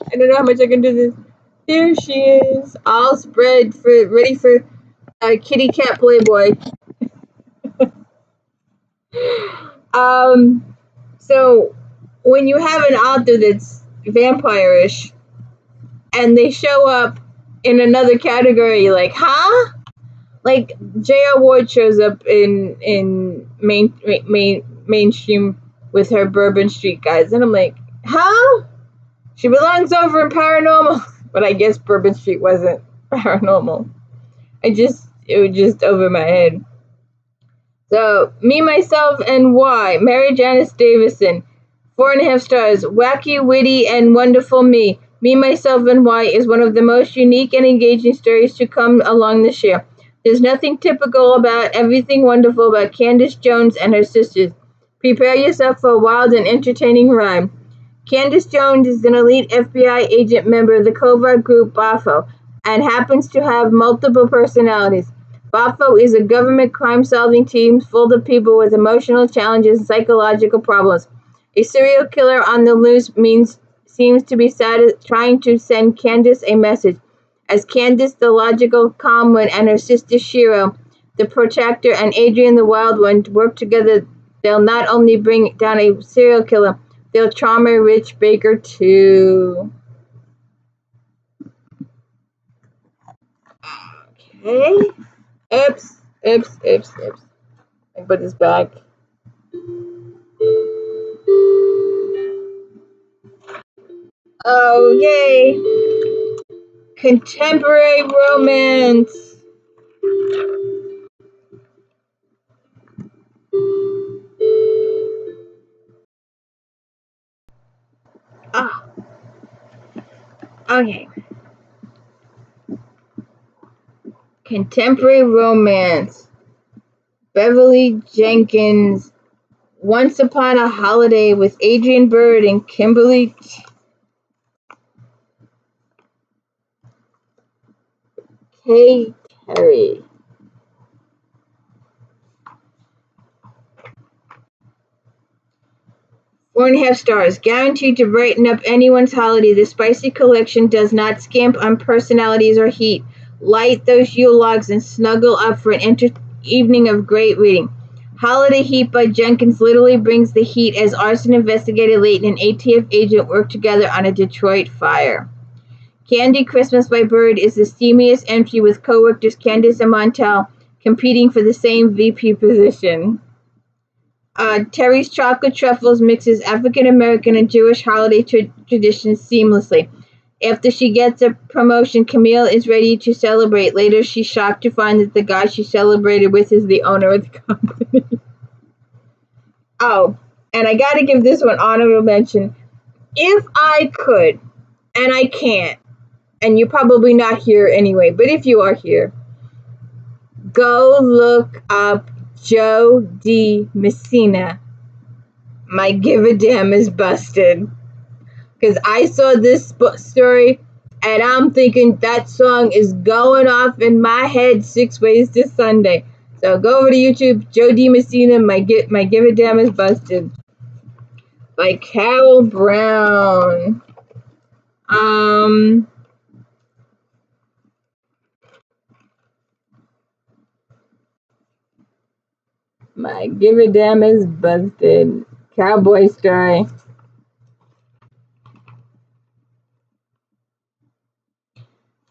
I don't know how much I can do this. There she is, all spread, ready for kitty cat Playboy. So when you have an author that's vampire-ish and they show up in another category, like, huh? Like J.R. Ward shows up in mainstream with her Bourbon Street guys, and I'm like, huh? She belongs over in paranormal, but I guess Bourbon Street wasn't paranormal. It was just over my head. So, Me, Myself, and Why, Mary Janice Davison, 4.5 stars. Wacky, witty, and wonderful Me. Me, Myself, and Why is one of the most unique and engaging stories to come along this year. There's nothing typical about everything wonderful about Candace Jones and her sisters. Prepare yourself for a wild and entertaining ride. Candace Jones is an elite FBI agent member of the covert group BAFO and happens to have multiple personalities. BAFO is a government crime-solving team full of people with emotional challenges and psychological problems. A serial killer on the loose seems to be trying to send Candace a message. As Candace, the logical, calm one, and her sister Shiro, the protector, and Adrian, the wild one, work together, they'll not only bring down a serial killer, they'll trauma Rich Baker too. Okay. Oops. I put this back. Oh, yay. Contemporary romance. Okay. Contemporary romance. Beverly Jenkins. Once Upon a Holiday with Adrian Byrd and Kimberly K. Terry. Four and a half stars. Guaranteed to brighten up anyone's holiday, the spicy collection does not skimp on personalities or heat. Light those Yule logs and snuggle up for an evening of great reading. Holiday Heat by Jenkins literally brings the heat as arson investigator Leighton and ATF agent work together on a Detroit fire. Candy Christmas by Byrd is the steamiest entry with co-workers Candace and Montel, competing for the same VP position. Terry's chocolate truffles mixes African American and Jewish holiday traditions seamlessly. After she gets a promotion, Camille is ready to celebrate. Later, she's shocked to find that the guy she celebrated with is the owner of the company. Oh, and I gotta give this one honorable mention. If I could, and I can't, and you're probably not here anyway, but if you are here, go look up Joe D. Messina. My Give a Damn is busted. Because I saw this story and I'm thinking that song is going off in my head 6 ways to Sunday. So go over to YouTube, Joe D. Messina, My Give a Damn is busted. By Carol Brown. My Give a Damn is busted. Cowboy story.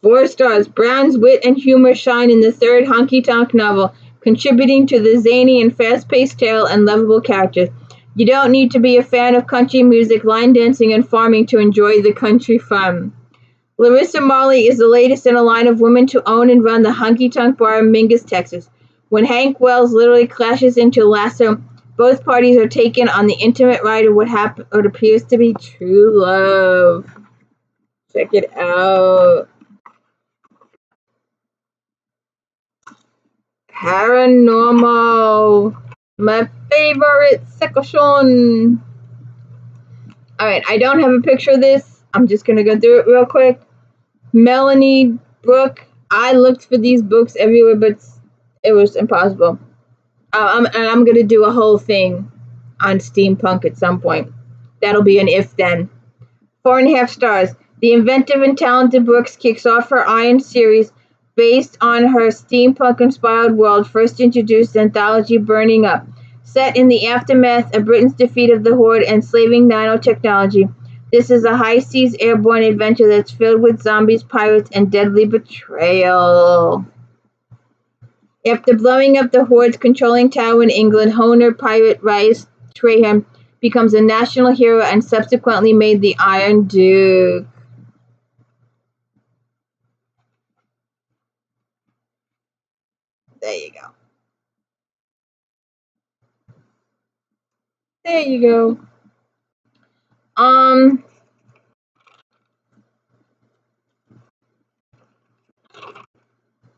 Four stars. Brown's wit and humor shine in the third honky-tonk novel, contributing to the zany and fast-paced tale and lovable characters. You don't need to be a fan of country music, line dancing, and farming to enjoy the country fun. Larissa Marley is the latest in a line of women to own and run the honky-tonk bar in Mingus, Texas. When Hank Wells literally crashes into Lasso, both parties are taken on the intimate ride of what appears to be true love. Check it out. Paranormal. My favorite section. Alright, I don't have a picture of this. I'm just going to go through it real quick. Melanie Brooke. I looked for these books everywhere, but it was impossible. I'm going to do a whole thing on steampunk at some point. That'll be an if-then. 4.5 stars. The inventive and talented Brooks kicks off her Iron series based on her steampunk-inspired world, first introduced anthology Burning Up. Set in the aftermath of Britain's defeat of the Horde and enslaving nanotechnology, this is a high-seas airborne adventure that's filled with zombies, pirates, and deadly betrayal. After blowing up the Horde's controlling tower in England, Honer pirate Rice Traham becomes a national hero and subsequently made the Iron Duke. There you go. There you go.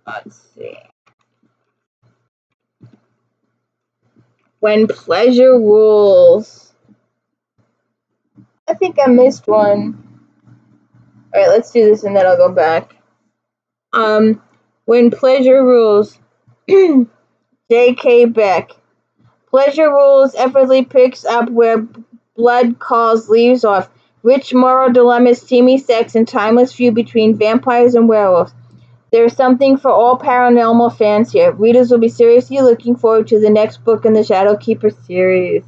Let's see. When Pleasure Rules. I think I missed one. Alright, let's do this and then I'll go back. When Pleasure Rules. J.K. Beck. Pleasure Rules effortlessly picks up where Blood Calls leaves off. Rich moral dilemmas, steamy sex, and timeless feud between vampires and werewolves. There is something for all paranormal fans here. Readers will be seriously looking forward to the next book in the Shadowkeeper series.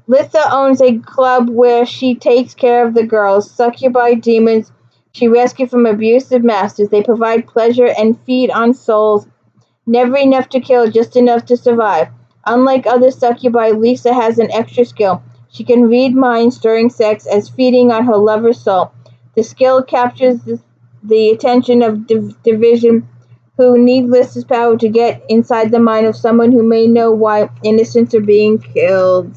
Litha owns a club where she takes care of the girls, succubi demons she rescued from abusive masters. They provide pleasure and feed on souls. Never enough to kill, just enough to survive. Unlike other succubi, Lisa has an extra skill. She can read minds during sex as feeding on her lover's soul. The skill captures the attention of Division, who need Lisa's power to get inside the mind of someone who may know why innocents are being killed.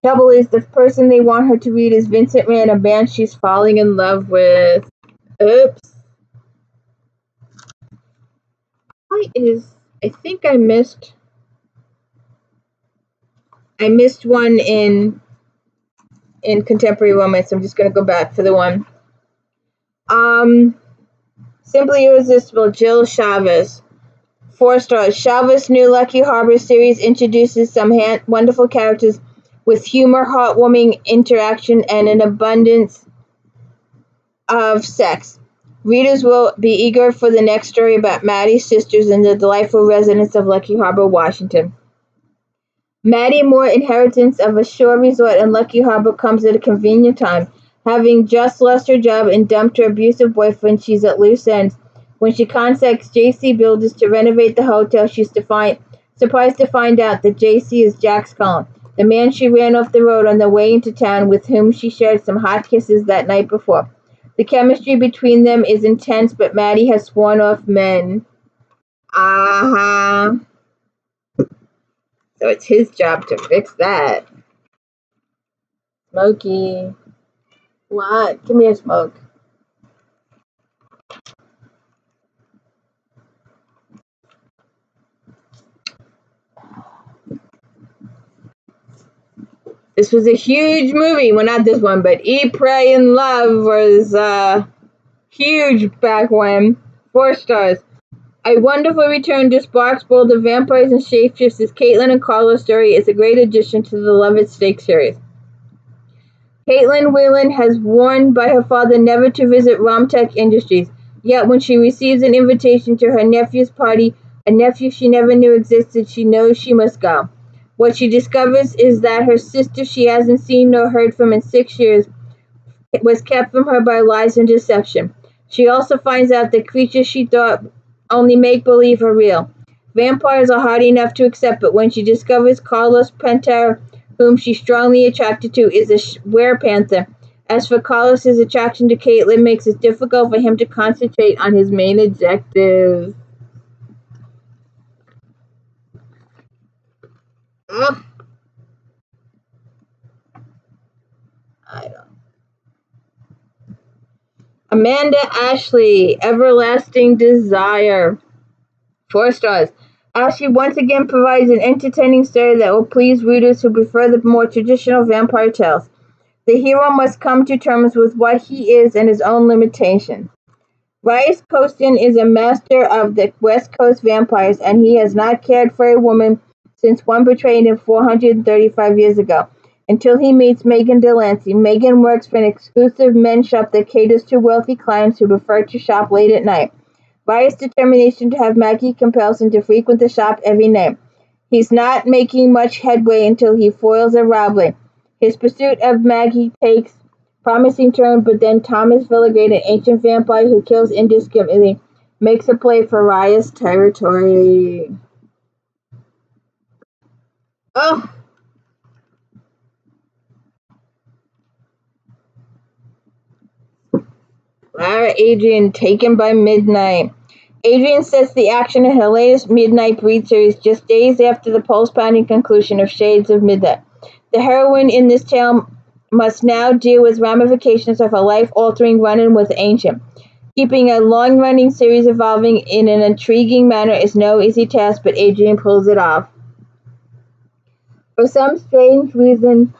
Trouble is, the person they want her to read is Vincent Rand, a man she's falling in love with. Oops. I think I missed one in contemporary romance. I'm just gonna go back for the one. Simply Irresistible, Jill Chavez. 4 stars. Chavez' new Lucky Harbor series introduces some wonderful characters with humor, heartwarming interaction, and an abundance of sex. Readers will be eager for the next story about Maddie's sisters and the delightful residents of Lucky Harbor, Washington. Maddie Moore, inheritance of a shore resort in Lucky Harbor, comes at a convenient time. Having just lost her job and dumped her abusive boyfriend, she's at loose ends. When she contacts JC Builders to renovate the hotel, she's surprised to find out that JC is Jack's Cullen, the man she ran off the road on the way into town with whom she shared some hot kisses that night before. The chemistry between them is intense, but Maddie has sworn off men. Uh-huh. So it's his job to fix that. Smokey. What? Give me a smoke. This was a huge movie. Well, not this one, but Eat, Pray, and Love was huge back when. 4 stars. A wonderful return to sparks both of vampires and shapeshifters. Caitlin and Carla's story is a great addition to the Love It Steak series. Caitlin Whelan has warned by her father never to visit Romtech Industries. Yet when she receives an invitation to her nephew's party, a nephew she never knew existed, she knows she must go. What she discovers is that her sister she hasn't seen nor heard from in 6 years was kept from her by lies and deception. She also finds out that creatures she thought only make-believe are real. Vampires are hard enough to accept, but when she discovers Carlos Pantera, whom she's strongly attracted to, is a werepanther. As for Carlos, his attraction to Caitlin makes it difficult for him to concentrate on his main objective. Ugh. I don't. Amanda Ashley, Everlasting Desire. 4 stars. Ashley once again provides an entertaining story that will please readers who prefer the more traditional vampire tales. The hero must come to terms with what he is and his own limitations. Rice Coaston is a master of the West Coast vampires, and he has not cared for a woman since one betrayed him 435 years ago, until he meets Megan Delancey. Megan works for an exclusive men's shop that caters to wealthy clients who prefer to shop late at night. Rice's determination to have Maggie compels him to frequent the shop every night. He's not making much headway until he foils a robbery. His pursuit of Maggie takes promising turn, but then Thomas Villigrade, an ancient vampire who kills indiscriminately, makes a play for Raya's territory. Oh! Lara Adrian, Taken by Midnight. Adrian sets the action in her latest Midnight Breed series just days after the pulse-pounding conclusion of Shades of Midnight. The heroine in this tale must now deal with ramifications of her life-altering run-in with Ancient. Keeping a long-running series evolving in an intriguing manner is no easy task, but Adrian pulls it off. For some strange reason,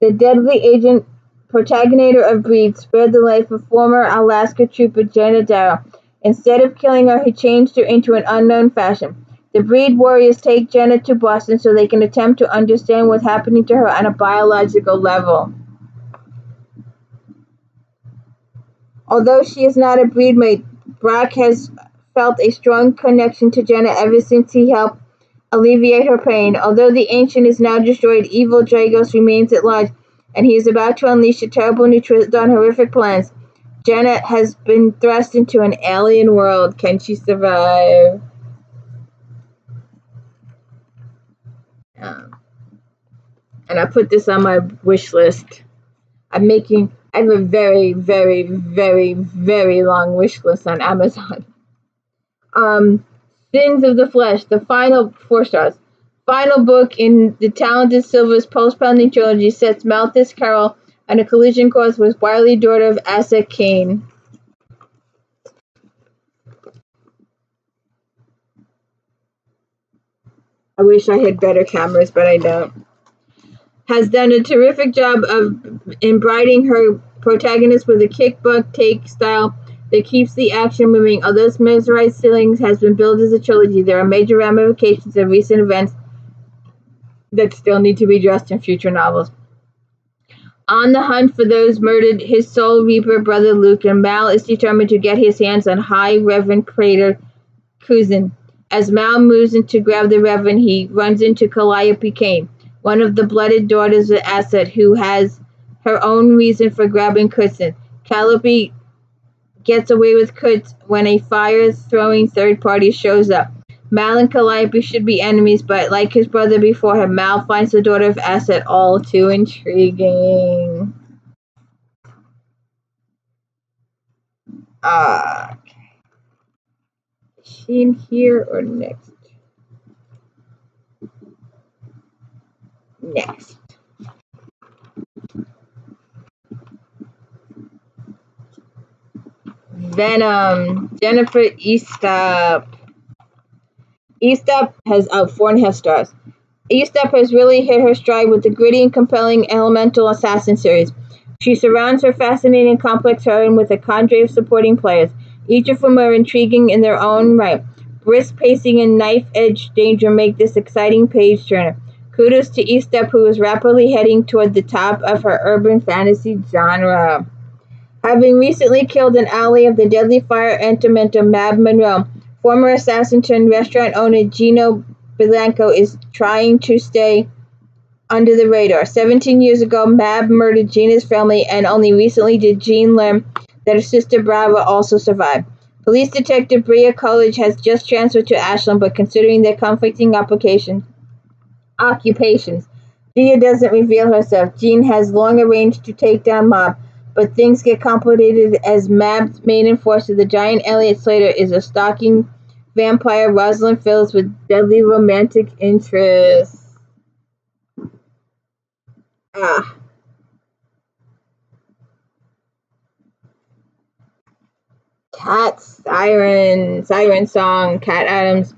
the deadly agent protagonitor of Breed spared the life of former Alaska trooper Jenna Darrow. Instead of killing her, he changed her into an unknown fashion. The Breed warriors take Jenna to Boston so they can attempt to understand what's happening to her on a biological level. Although she is not a breed mate, Brock has felt a strong connection to Jenna ever since he helped alleviate her pain. Although the Ancient is now destroyed, evil Dragos remains at large, and he is about to unleash a terrible new twist on horrific plans. Jenna has been thrust into an alien world. Can she survive? And I put this on my wish list. I have a very, very, very, very long wish list on Amazon. Sins of the Flesh, the final 4 stars. Final book in the Talented Silver's post-pounding trilogy sets Malthus Carroll on a collision course with wily daughter of Asa Kane. I wish I had better cameras, but I don't. Has done a terrific job of embodying her protagonist with a kick-butt take style that keeps the action moving. Although Mesmerized Ceilings has been billed as a trilogy, there are major ramifications of recent events that still need to be addressed in future novels. On the hunt for those murdered, his soul reaper brother Luke, and Mal is determined to get his hands on High Reverend Praetor Kuzin. As Mal moves in to grab the Reverend, he runs into Calliope Kane, one of the blooded daughters of Asset, who has her own reason for grabbing Kuzin. Calliope gets away with Kurt when a fire-throwing third party shows up. Mal and Calliope should be enemies, but like his brother before him, Mal finds the daughter of Asset all too intriguing. Okay. Is she in here or next? Next. Venom. Jennifer Eastop. Eastop has 4.5 stars. Eastop has really hit her stride with the gritty and compelling Elemental Assassin series. She surrounds her fascinating complex heroine with a cadre of supporting players, each of whom are intriguing in their own right. Brisk pacing and knife-edge danger make this exciting page-turner. Kudos to Eastop, who is rapidly heading toward the top of her urban fantasy genre. Having recently killed an ally of the deadly fire elemental Mab Monroe, former assassin-turned-restaurant owner Gino Blanco is trying to stay under the radar. 17 years ago, Mab murdered Gina's family, and only recently did Jean learn that her sister Brava also survived. Police Detective Bria Coolidge has just transferred to Ashland, but considering their conflicting occupations, Gia doesn't reveal herself. Jean has long arranged to take down Mab, but things get complicated as Mab's main enforcer, the giant Elliot Slater, is a stalking vampire Rosalind fills with deadly romantic interests. Cat Siren Song, Cat Adams.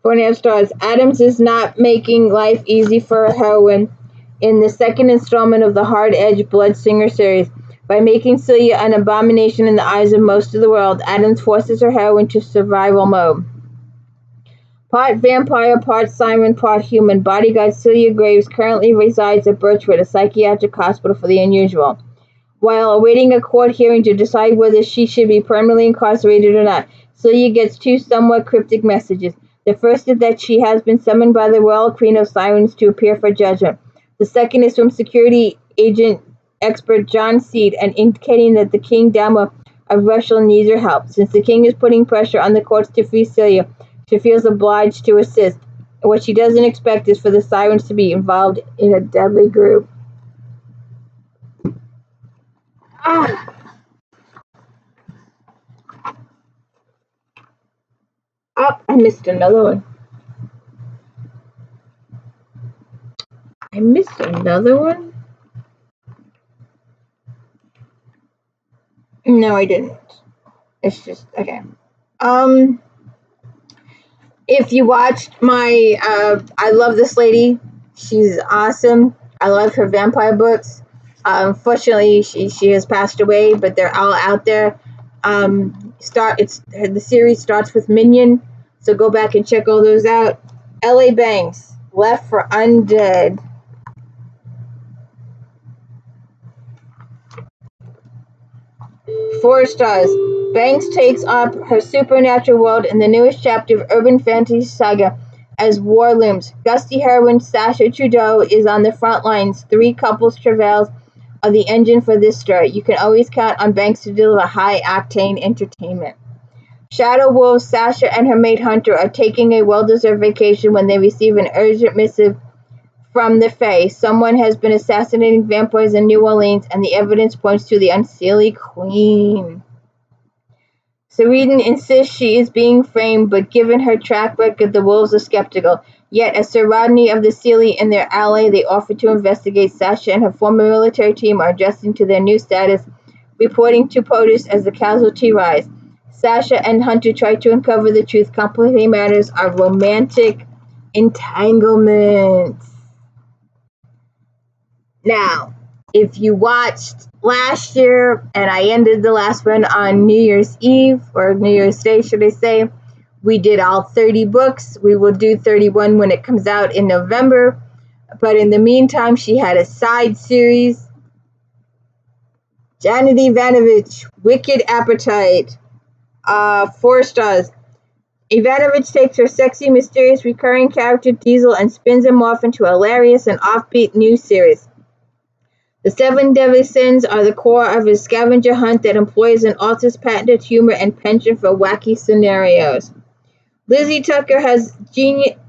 4.5 stars. Adams is not making life easy for a heroine in the second installment of the hard-edged Bloodsinger series. By making Celia an abomination in the eyes of most of the world, Adams forces her heroine to survival mode. Part vampire, part siren, part human, bodyguard Celia Graves currently resides at Birchwood, a psychiatric hospital for the unusual. While awaiting a court hearing to decide whether she should be permanently incarcerated or not, Celia gets two somewhat cryptic messages. The first is that she has been summoned by the Royal Queen of Sirens to appear for judgment. The second is from security agent expert John Seed, and indicating that the King Dama of Russia needs her help. Since the King is putting pressure on the courts to free Celia, she feels obliged to assist. What she doesn't expect is for the Sirens to be involved in a deadly group. I missed another one. No, I didn't. It's just, okay. If you watched my, I love this lady. She's awesome. I love her vampire books. Unfortunately, she has passed away, but they're all out there. The series starts with Minion, so go back and check all those out. L.A. Banks, Left for Undead. Four stars. Banks takes up her supernatural world in the newest chapter of urban fantasy saga as war looms. Gusty heroine Sasha Trudeau is on the front lines. Three couples travails are the engine for this story. You can always count on Banks to deliver high-octane entertainment. Shadow Wolves, Sasha and her mate Hunter are taking a well-deserved vacation when they receive an urgent missive from the Fae. Someone has been assassinating vampires in New Orleans, and the evidence points to the unseelie Queen. Serene insists she is being framed, but given her track record, the wolves are skeptical. Yet, as Sir Rodney of the Seelie and their ally, they offer to investigate. Sasha and her former military team are adjusting to their new status, reporting to POTUS as the casualty rise. Sasha and Hunter try to uncover the truth. Complicating matters are romantic entanglements. Now, if you watched last year, and I ended the last one on New Year's Eve, or New Year's Day, should I say, we did all 30 books. We will do 31 when it comes out in November. But in the meantime, she had a side series. Janet Ivanovich, Wicked Appetite. 4 stars. Ivanovich takes her sexy, mysterious, recurring character Diesel and spins him off into a hilarious and offbeat new series. The 7 deadly sins are the core of his scavenger hunt that employs an author's patented humor and penchant for wacky scenarios. Lizzie Tucker has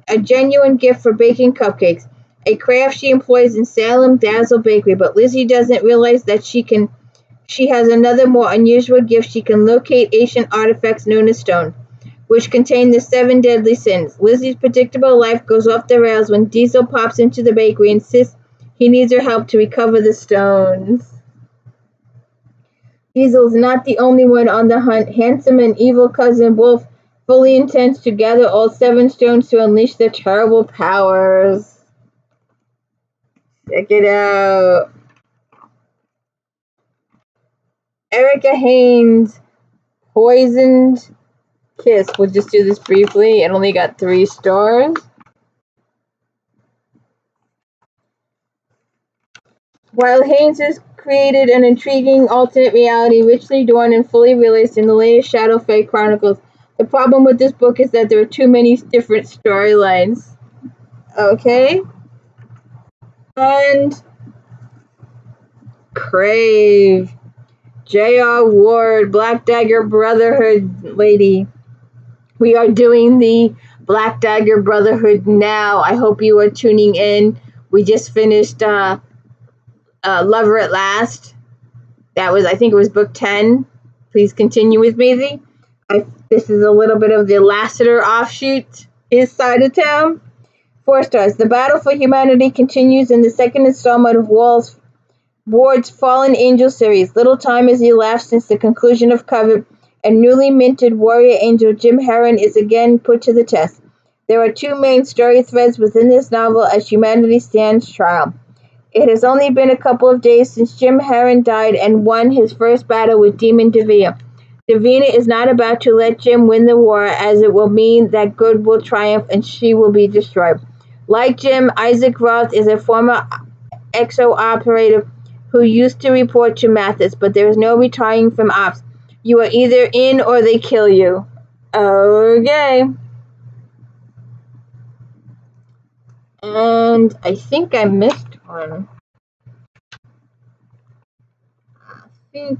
a genuine gift for baking cupcakes, a craft she employs in Salem Dazzle Bakery, but Lizzie doesn't realize that she has another more unusual gift. She can locate ancient artifacts known as stone, which contain the 7 deadly sins. Lizzie's predictable life goes off the rails when Diesel pops into the bakery and insists he needs her help to recover the stones. Diesel's not the only one on the hunt. Handsome and evil cousin Wolf fully intends to gather all 7 stones to unleash their terrible powers. Check it out. Erica Haynes, Poisoned Kiss. We'll just do this briefly. It only got 3 stars. While Haynes has created an intriguing alternate reality richly adorned and fully realized in the latest Shadow Fae Chronicles, the problem with this book is that there are too many different storylines. Okay? And Crave. J.R. Ward, Black Dagger Brotherhood lady. We are doing the Black Dagger Brotherhood now. I hope you are tuning in. We just finished Lover at Last. That was, I think it was book 10. Please continue with me. This is a little bit of the Lassiter offshoot inside of town. 4 stars. The battle for humanity continues in the second installment of Ward's Fallen Angel series. Little time has elapsed since the conclusion of Covet, and newly minted warrior angel Jim Heron is again put to the test. There are 2 main story threads within this novel as humanity stands trial. It has only been a couple of days since Jim Heron died and won his first battle with Demon Davina. Davina is not about to let Jim win the war, as it will mean that good will triumph and she will be destroyed. Like Jim, Isaac Roth is a former EXO operative who used to report to Mathis, but there is no retiring from ops. You are either in or they kill you. Okay. And I think I missed one. I think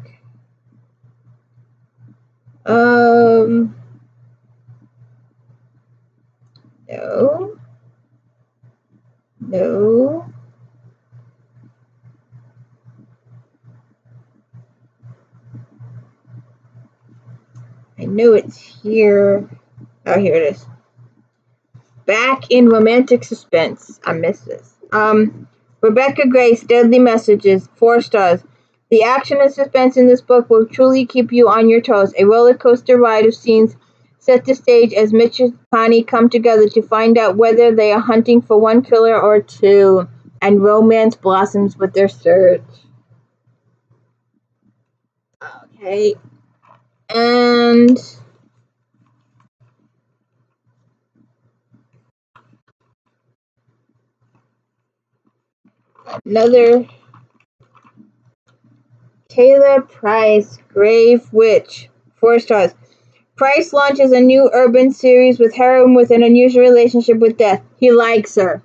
no. I know it's here. Oh, here it is. Back in Romantic Suspense. I missed this. Rebecca Grace, Deadly Messages, 4 stars. The action and suspense in this book will truly keep you on your toes. A roller coaster ride of scenes set the stage as Mitch and Connie come together to find out whether they are hunting for one killer or 2, and romance blossoms with their search. Okay. And another Taylor Price, Grave Witch, 4 stars. Price launches a new urban series with heroine with an unusual relationship with death. He likes her.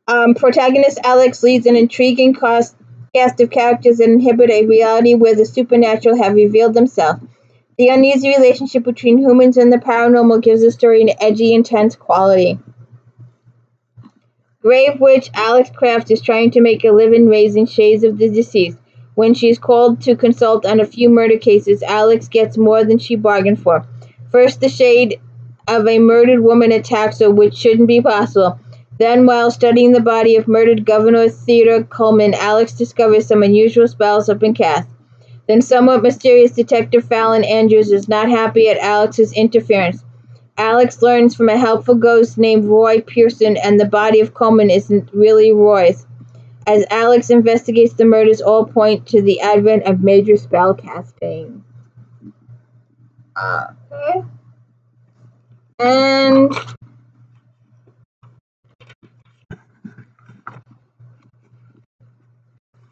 Protagonist Alex leads an intriguing cast of characters that inhabit a reality where the supernatural have revealed themselves. The uneasy relationship between humans and the paranormal gives the story an edgy, intense quality. Grave Witch Alex Kraft is trying to make a living raising shades of the deceased. When she is called to consult on a few murder cases, Alex gets more than she bargained for. First, the shade of a murdered woman attacks her, which shouldn't be possible. Then, while studying the body of murdered Governor Theodore Coleman, Alex discovers some unusual spells have been cast. Then, somewhat mysterious Detective Fallon Andrews is not happy at Alex's interference. Alex learns from a helpful ghost named Roy Pearson, and the body of Coleman isn't really Roy's. As Alex investigates the murders, all point to the advent of major spell casting. Okay. And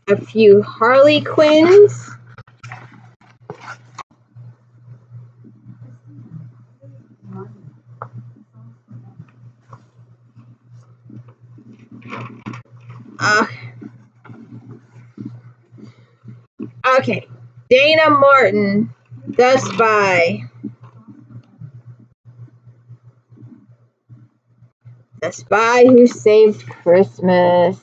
a few Harley Quinns. Okay. Dana Martin, The Spy. The Spy Who Saved Christmas.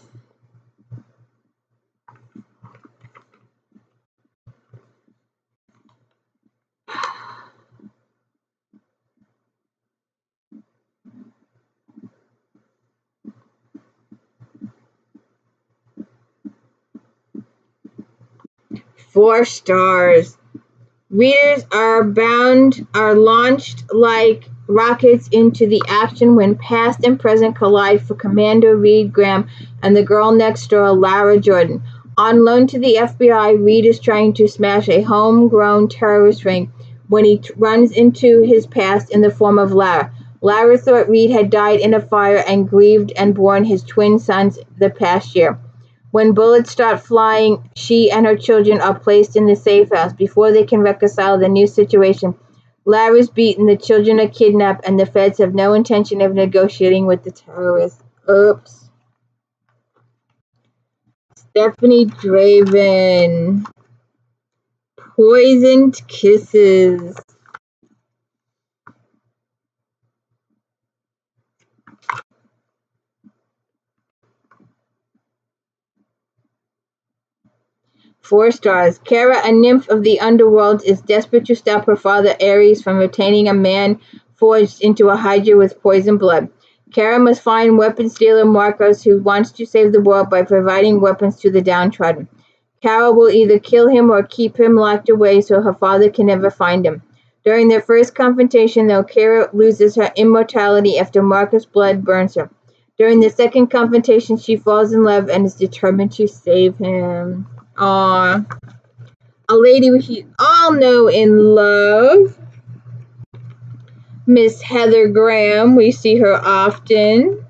Four stars. Readers are launched like rockets into the action when past and present collide for Commander Reed Graham and the girl next door, Lara Jordan. On loan to the FBI, Reed is trying to smash a homegrown terrorist ring when he runs into his past in the form of Lara. Lara thought Reed had died in a fire and grieved and borne his twin sons the past year. When bullets start flying, she and her children are placed in the safe house before they can reconcile the new situation. Lara's beaten, the children are kidnapped, and the feds have no intention of negotiating with the terrorists. Oops. Stephanie Draven. Poisoned Kisses. Four stars. Kara, a nymph of the underworld, is desperate to stop her father Ares from obtaining a man forged into a Hydra with poison blood. Kara must find weapons dealer Marcos, who wants to save the world by providing weapons to the downtrodden. Kara will either kill him or keep him locked away so her father can never find him. During their first confrontation, though, Kara loses her immortality after Marcos' blood burns her. During the second confrontation, she falls in love and is determined to save him. A lady we all know and love, Miss Heather Graham. We see her often.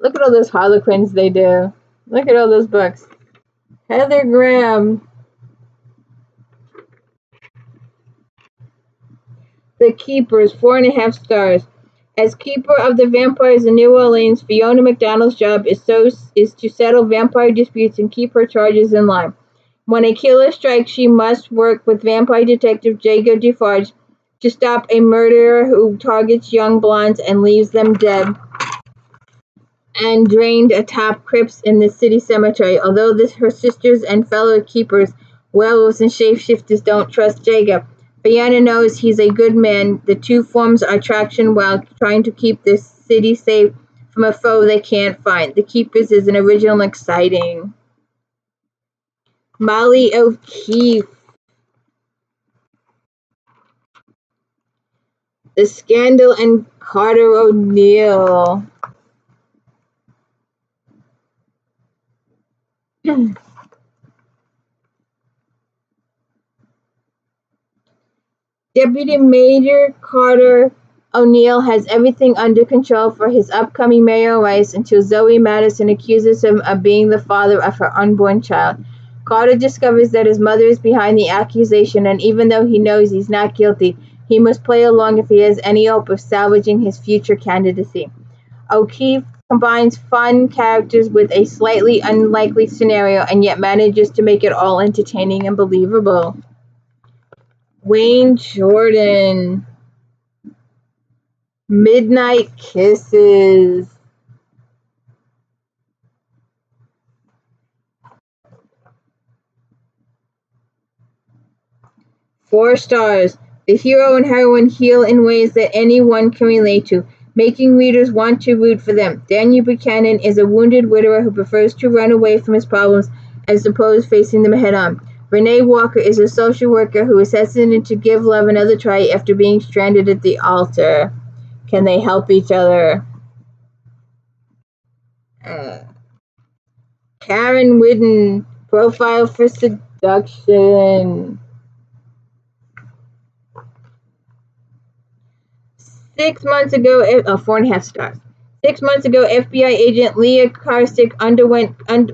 Look at all those Harlequins they do. Look at all those books. Heather Graham. The Keepers, 4.5 stars. As keeper of the vampires in New Orleans, Fiona McDonald's job is to settle vampire disputes and keep her charges in line. When a killer strikes, she must work with vampire detective Jago Defarge to stop a murderer who targets young blondes and leaves them dead and drained atop crypts in the city cemetery. Although her sisters and fellow keepers, werewolves and shapeshifters, don't trust Jago, Fiona knows he's a good man. The two forms attraction while trying to keep the city safe from a foe they can't find. The Keepers is an original and exciting. Molly O'Keefe. The Scandal and Carter O'Neill. Deputy Major Carter O'Neill has everything under control for his upcoming mayoral race until Zoe Madison accuses him of being the father of her unborn child. Carter discovers that his mother is behind the accusation, and even though he knows he's not guilty, he must play along if he has any hope of salvaging his future candidacy. O'Keefe combines fun characters with a slightly unlikely scenario and yet manages to make it all entertaining and believable. Wayne Jordan. Midnight Kisses. Four stars. The hero and heroine heal in ways that anyone can relate to, making readers want to root for them. Daniel Buchanan is a wounded widower who prefers to run away from his problems as opposed to facing them head-on. Renee Walker is a social worker who is hesitant to give love another try after being stranded at the altar. Can they help each other? Karen Whidden, Profile for Seduction. 6 months ago, 4.5 stars. 6 months ago, FBI agent Leah Karstick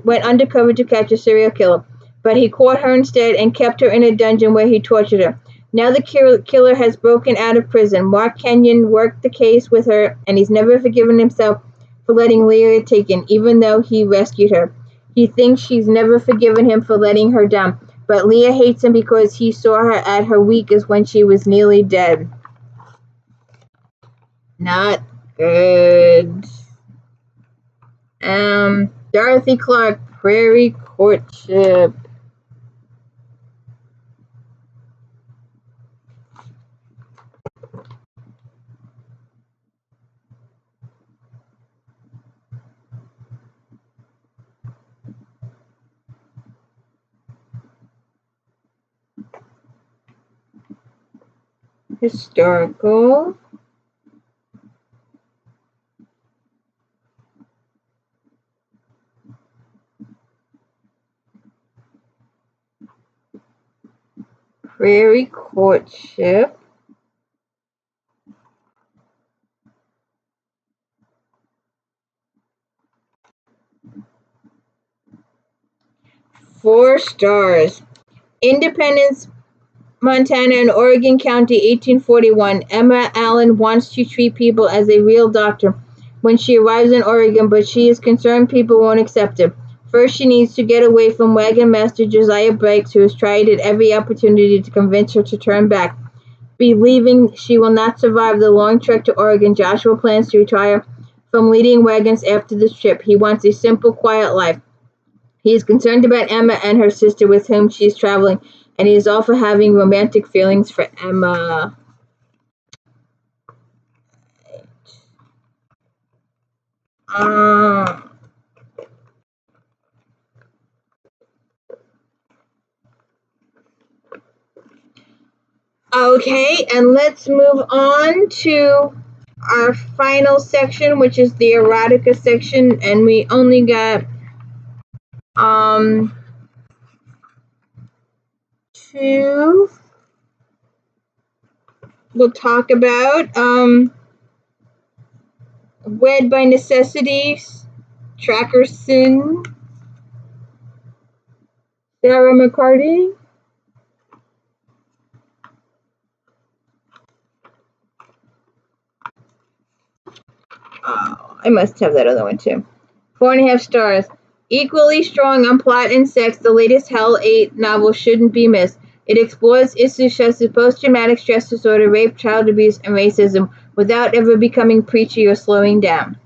went undercover to catch a serial killer, but he caught her instead and kept her in a dungeon where he tortured her. Now the killer has broken out of prison. Mark Kenyon worked the case with her, and he's never forgiven himself for letting Leah taken, even though he rescued her. He thinks she's never forgiven him for letting her down, but Leah hates him because he saw her at her weakest when she was nearly dead. Not good. Dorothy Clark, Prairie Courtship. Historical. Prairie Courtship. Four stars. Independence, Montana and Oregon County, 1841. Emma Allen wants to treat people as a real doctor when she arrives in Oregon, but she is concerned people won't accept her. First, she needs to get away from Wagon Master Josiah Briggs, who has tried at every opportunity to convince her to turn back. Believing she will not survive the long trek to Oregon, Joshua plans to retire from leading wagons after this trip. He wants a simple, quiet life. He is concerned about Emma and her sister with whom she is traveling, and he is also having romantic feelings for Emma. Okay, and let's move on to our final section, which is the erotica section, and we only got two. We'll talk about Wed by Necessity, Tracker Sin, Sarah McCarty. Oh, I must have that other one too. 4.5 stars. Equally strong on plot and sex, the latest Hell 8 novel shouldn't be missed. It explores issues such as post-traumatic stress disorder, rape, child abuse, and racism without ever becoming preachy or slowing down.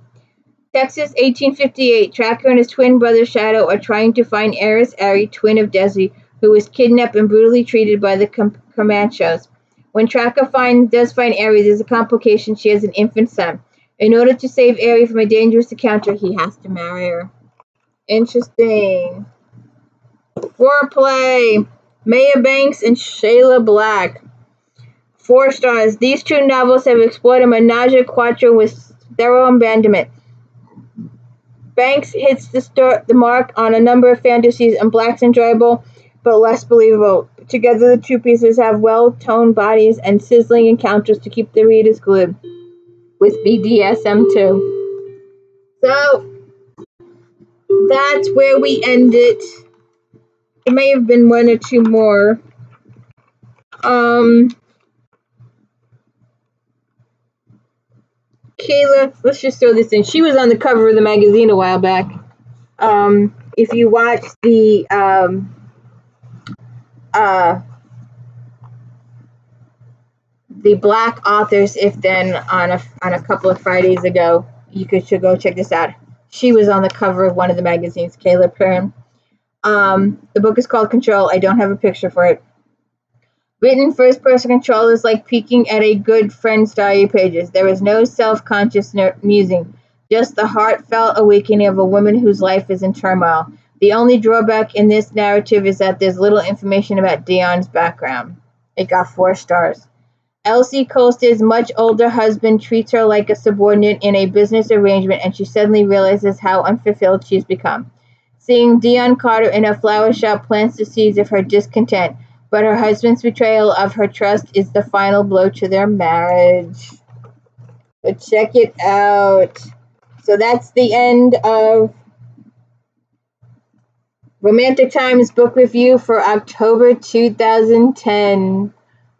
Texas, 1858. Tracker and his twin brother Shadow are trying to find Eris Ari, twin of Desi, who was kidnapped and brutally treated by the Comanches. When Tracker does find Ari, there's a complication. She has an infant son. In order to save Ari from a dangerous encounter, he has to marry her. Interesting. Foreplay. Maya Banks and Shayla Black. 4 stars. These two novels have explored a menage a trois with thorough abandonment. Banks hits the mark on a number of fantasies, and Black's enjoyable but less believable. Together, the two pieces have well-toned bodies and sizzling encounters to keep the readers glued. With BDSM too. So that's where we end it. It may have been one or two more. Kayla, let's just throw this in. She was on the cover of the magazine a while back. If you watch the Black Authors If Then on a couple of Fridays ago, should go check this out. She was on the cover of one of the magazines, Kayla Pern. The book is called Control. I don't have a picture for it. Written first-person control is like peeking at a good friend's diary pages. There is no self-conscious musing, just the heartfelt awakening of a woman whose life is in turmoil. The only drawback in this narrative is that there's little information about Dion's background. It got 4 stars. Elsie Colster's much older husband treats her like a subordinate in a business arrangement, and she suddenly realizes how unfulfilled she's become. Seeing Dion Carter in a flower shop plants the seeds of her discontent, but her husband's betrayal of her trust is the final blow to their marriage. So check it out. So that's the end of Romantic Times book review for October 2010.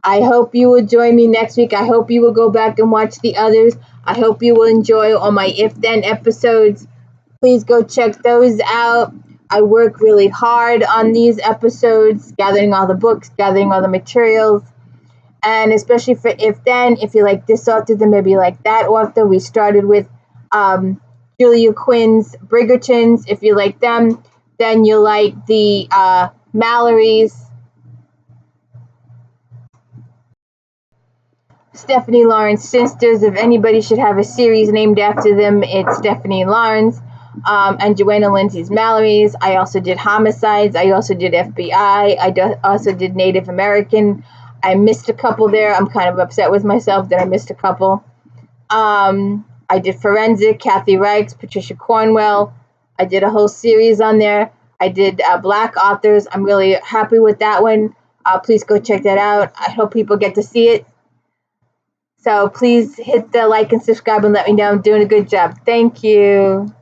I hope you will join me next week. I hope you will go back and watch the others. I hope you will enjoy all my If Then episodes. Please go check those out. I work really hard on these episodes, gathering all the books, gathering all the materials. And especially for If Then, if you like this author, then maybe you like that author. We started with Julia Quinn's Bridgertons. If you like them, then you like the Mallorys. Stephanie Lawrence Sisters. If anybody should have a series named after them, it's Stephanie Lawrence. And Joanna Lindsay's Mallorys. I also did Homicides. I also did FBI. I also did Native American. I missed a couple there. I'm kind of upset with myself that I missed a couple. I did Forensic, Kathy Reichs, Patricia Cornwell. I did a whole series on there. I did Black authors. I'm really happy with that one. Please go check that out. I hope people get to see it. So please hit the like and subscribe and let me know I'm doing a good job. Thank you.